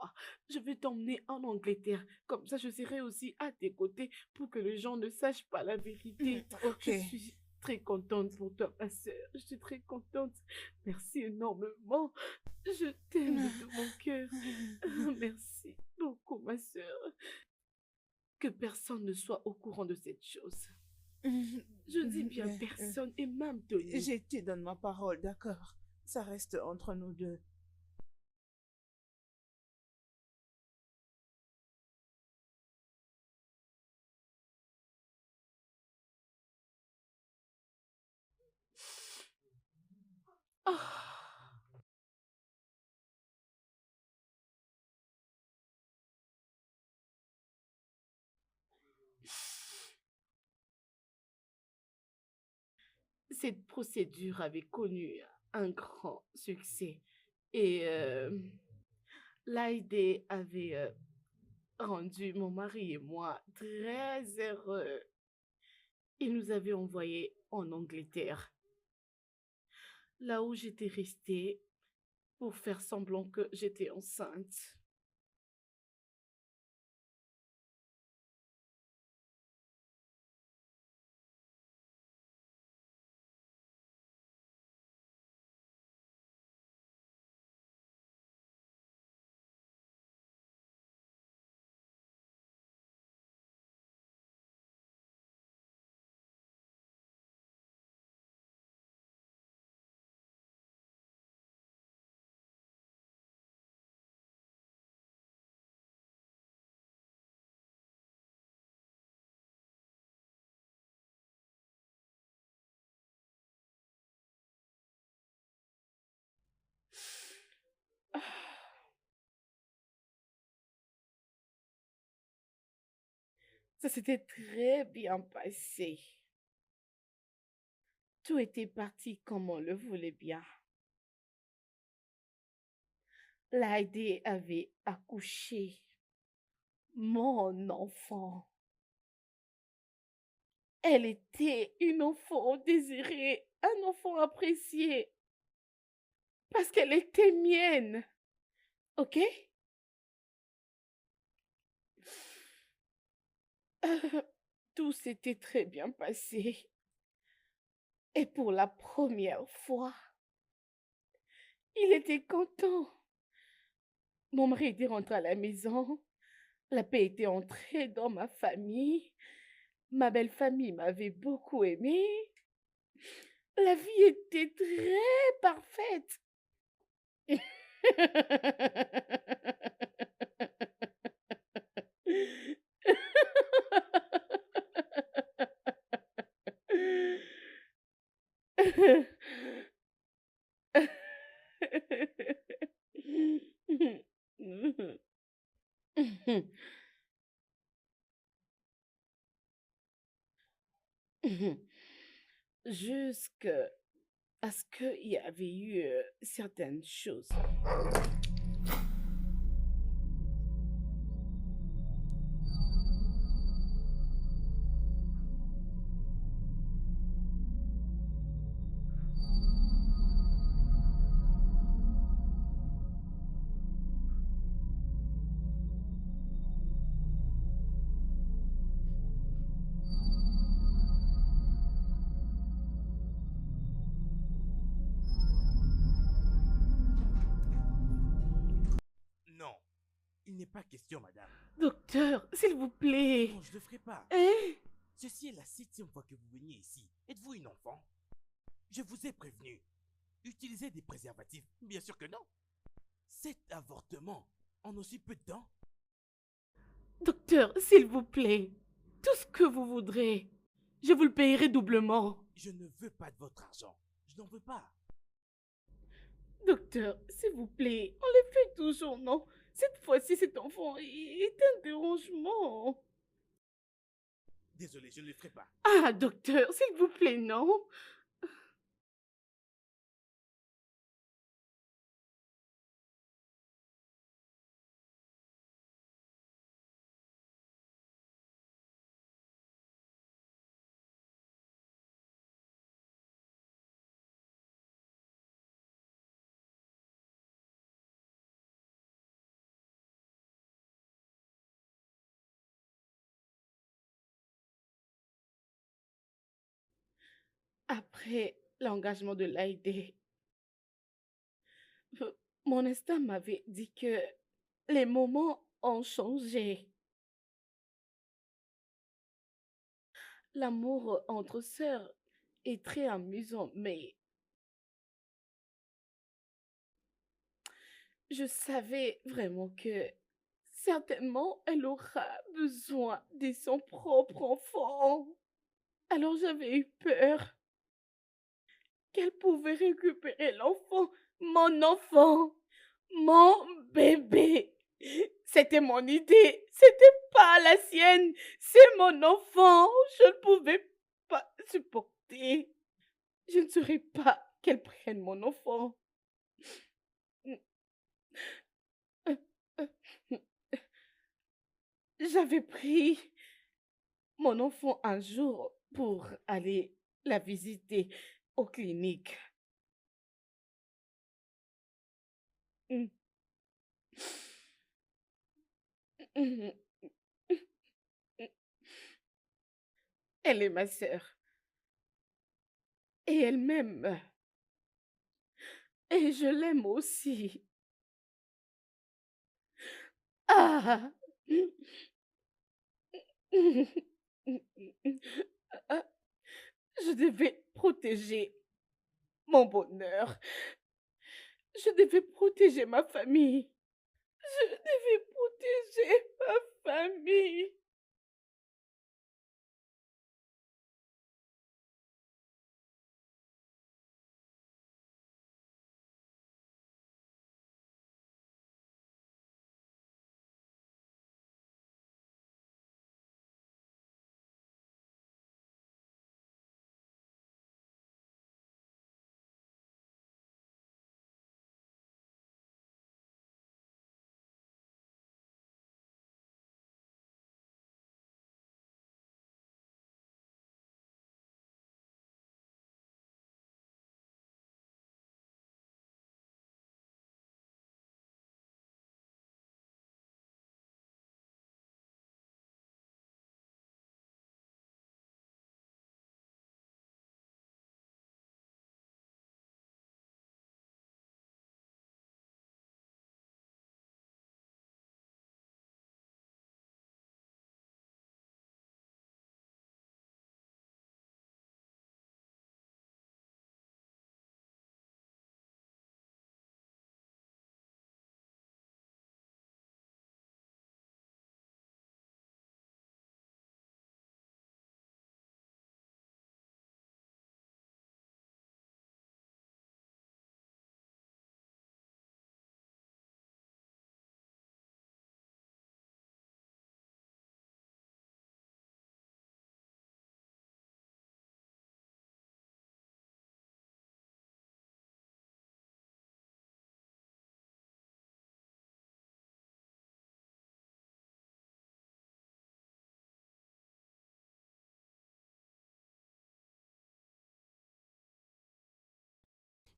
Je vais t'emmener en Angleterre. Comme ça, je serai aussi à tes côtés pour que les gens ne sachent pas la vérité. Ok. Je suis très contente pour toi, ma sœur. Je suis très contente. Merci énormément. Je t'aime de tout mon cœur. Merci beaucoup, ma sœur. Que personne ne soit au courant de cette chose. Je dis bien personne, et même Tony. Je te donne ma parole, d'accord? Ça reste entre nous deux. cette procédure avait connu un grand succès et l'AID avait rendu mon mari et moi très heureux. Il nous avait envoyés en Angleterre, là où j'étais restée pour faire semblant que j'étais enceinte. Ça s'était très bien passé. Tout était parti comme on le voulait bien. L'AID avait accouché mon enfant. Elle était une enfant désirée, un enfant apprécié, parce qu'elle était mienne. Ok? Tout s'était très bien passé. Et pour la première fois, il était content. Mon mari était rentré à la maison. La paix était entrée dans ma famille. Ma belle famille m'avait beaucoup aimée. La vie était très parfaite. Jusqu'à ce qu'il y avait eu certaines choses. Non, il n'est pas question, madame. Docteur, s'il vous plaît. Non, je ne le ferai pas. Hein? Ceci est la 7e fois que vous veniez ici. Êtes-vous une enfant? Je vous ai prévenu. Utilisez des préservatifs. Bien sûr que non. Cet avortement en aussi peu de temps. Docteur, s'il vous plaît. Tout ce que vous voudrez. Je vous le payerai doublement. Je ne veux pas de votre argent. Je n'en veux pas. Docteur, s'il vous plaît, on le fait toujours, non? Cette fois-ci, cet enfant est un dérangement. Désolé, je ne le ferai pas. Ah, docteur, s'il vous plaît, non? Après l'engagement de l'AID, mon instinct m'avait dit que les moments ont changé. L'amour entre sœurs est très amusant, mais je savais vraiment que certainement elle aura besoin de son propre enfant. Alors j'avais eu peur qu'elle pouvait récupérer l'enfant, mon bébé. C'était mon idée, c'était pas la sienne, c'est mon enfant, je ne pouvais pas supporter. je ne saurais pas qu'elle prenne mon enfant. J'avais pris mon enfant un jour pour aller la visiter aux cliniques. Mm. Mm. Elle est ma sœur et elle m'aime et je l'aime aussi. Ah! Ah, je devais protéger mon bonheur. Je devais protéger ma famille. Je devais protéger ma famille.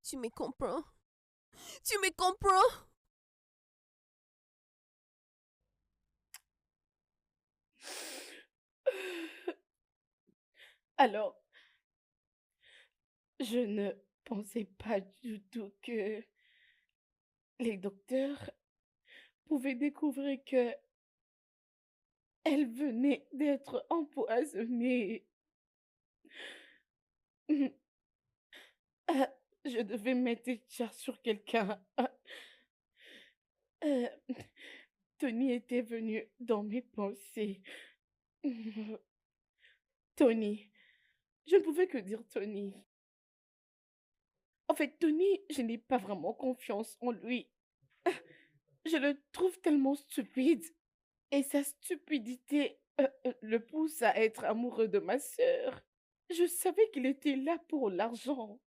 Tu me comprends? Tu me comprends? Alors, je ne pensais pas du tout que les docteurs pouvaient découvrir que elle venait d'être empoisonnée. Ah, je devais mettre des chars sur quelqu'un. Euh, Tony était venu dans mes pensées. Tony. Je ne pouvais que dire Tony. En fait, Tony, je n'ai pas vraiment confiance en lui. Je le trouve tellement stupide. Et sa stupidité le pousse à être amoureux de ma sœur. Je savais qu'il était là pour l'argent.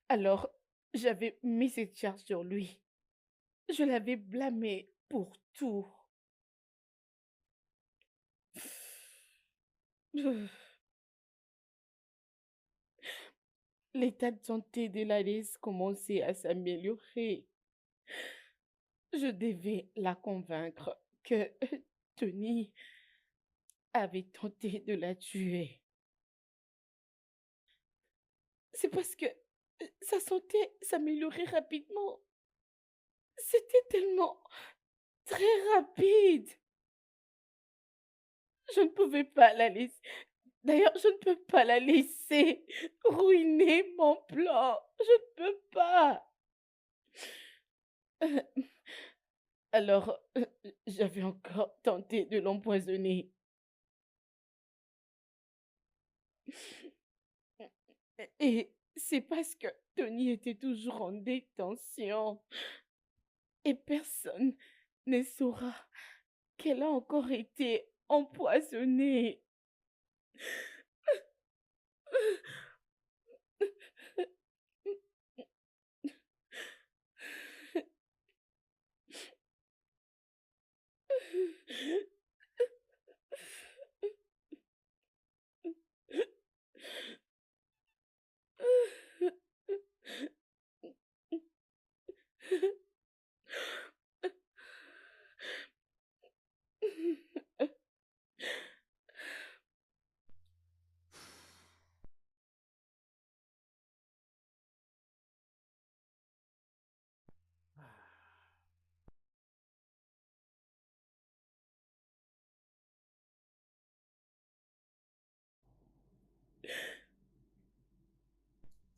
Alors, j'avais mis cette charge sur lui. Je l'avais blâmé pour tout. L'état de santé de Lalise commençait à s'améliorer. Je devais la convaincre que Tony avait tenté de la tuer. C'est parce que sa santé s'améliorait rapidement. C'était tellement très rapide. Je ne pouvais pas la laisser. D'ailleurs, je ne peux pas la laisser ruiner mon plan. Je ne peux pas. Euh, Alors, j'avais encore tenté de l'empoisonner. Et c'est parce que Tony était toujours en détention. Et personne ne saura qu'elle a encore été empoisonnée.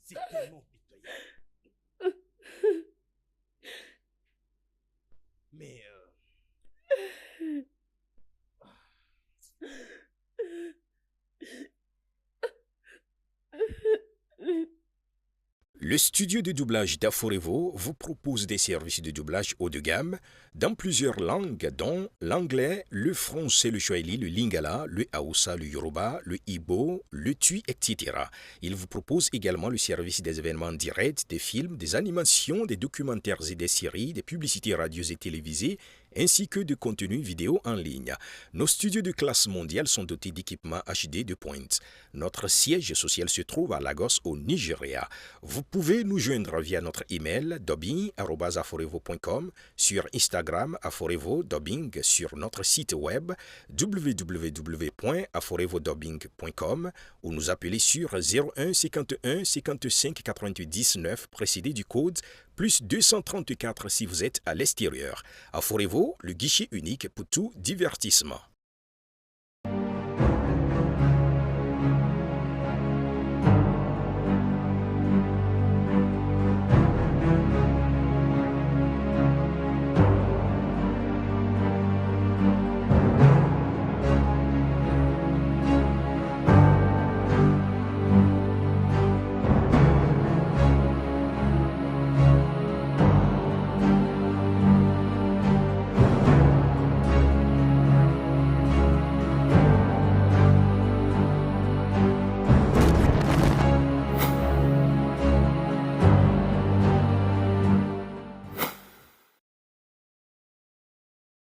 C'est tellement pitoyable. Mais Le studio de doublage d'Aforevo vous propose des services de doublage haut de gamme dans plusieurs langues, dont l'anglais, le français, le swahili, le lingala, le haoussa, le yoruba, le ibo, le tui, etc. Il vous propose également le service des événements directs, des films, des animations, des documentaires et des séries, des publicités radios et télévisées, ainsi que de contenus vidéo en ligne. Nos studios de classe mondiale sont dotés d'équipements HD de pointe. Notre siège social se trouve à Lagos, au Nigeria. Vous pouvez nous joindre via notre email dubbing@aforevo.com, sur Instagram aforevo-dubbing, sur notre site web www.aforevodubbing.com ou nous appeler sur 01 51 55 99 précédé du code plus 234 si vous êtes à l'extérieur. Aforevo, le guichet unique pour tout divertissement.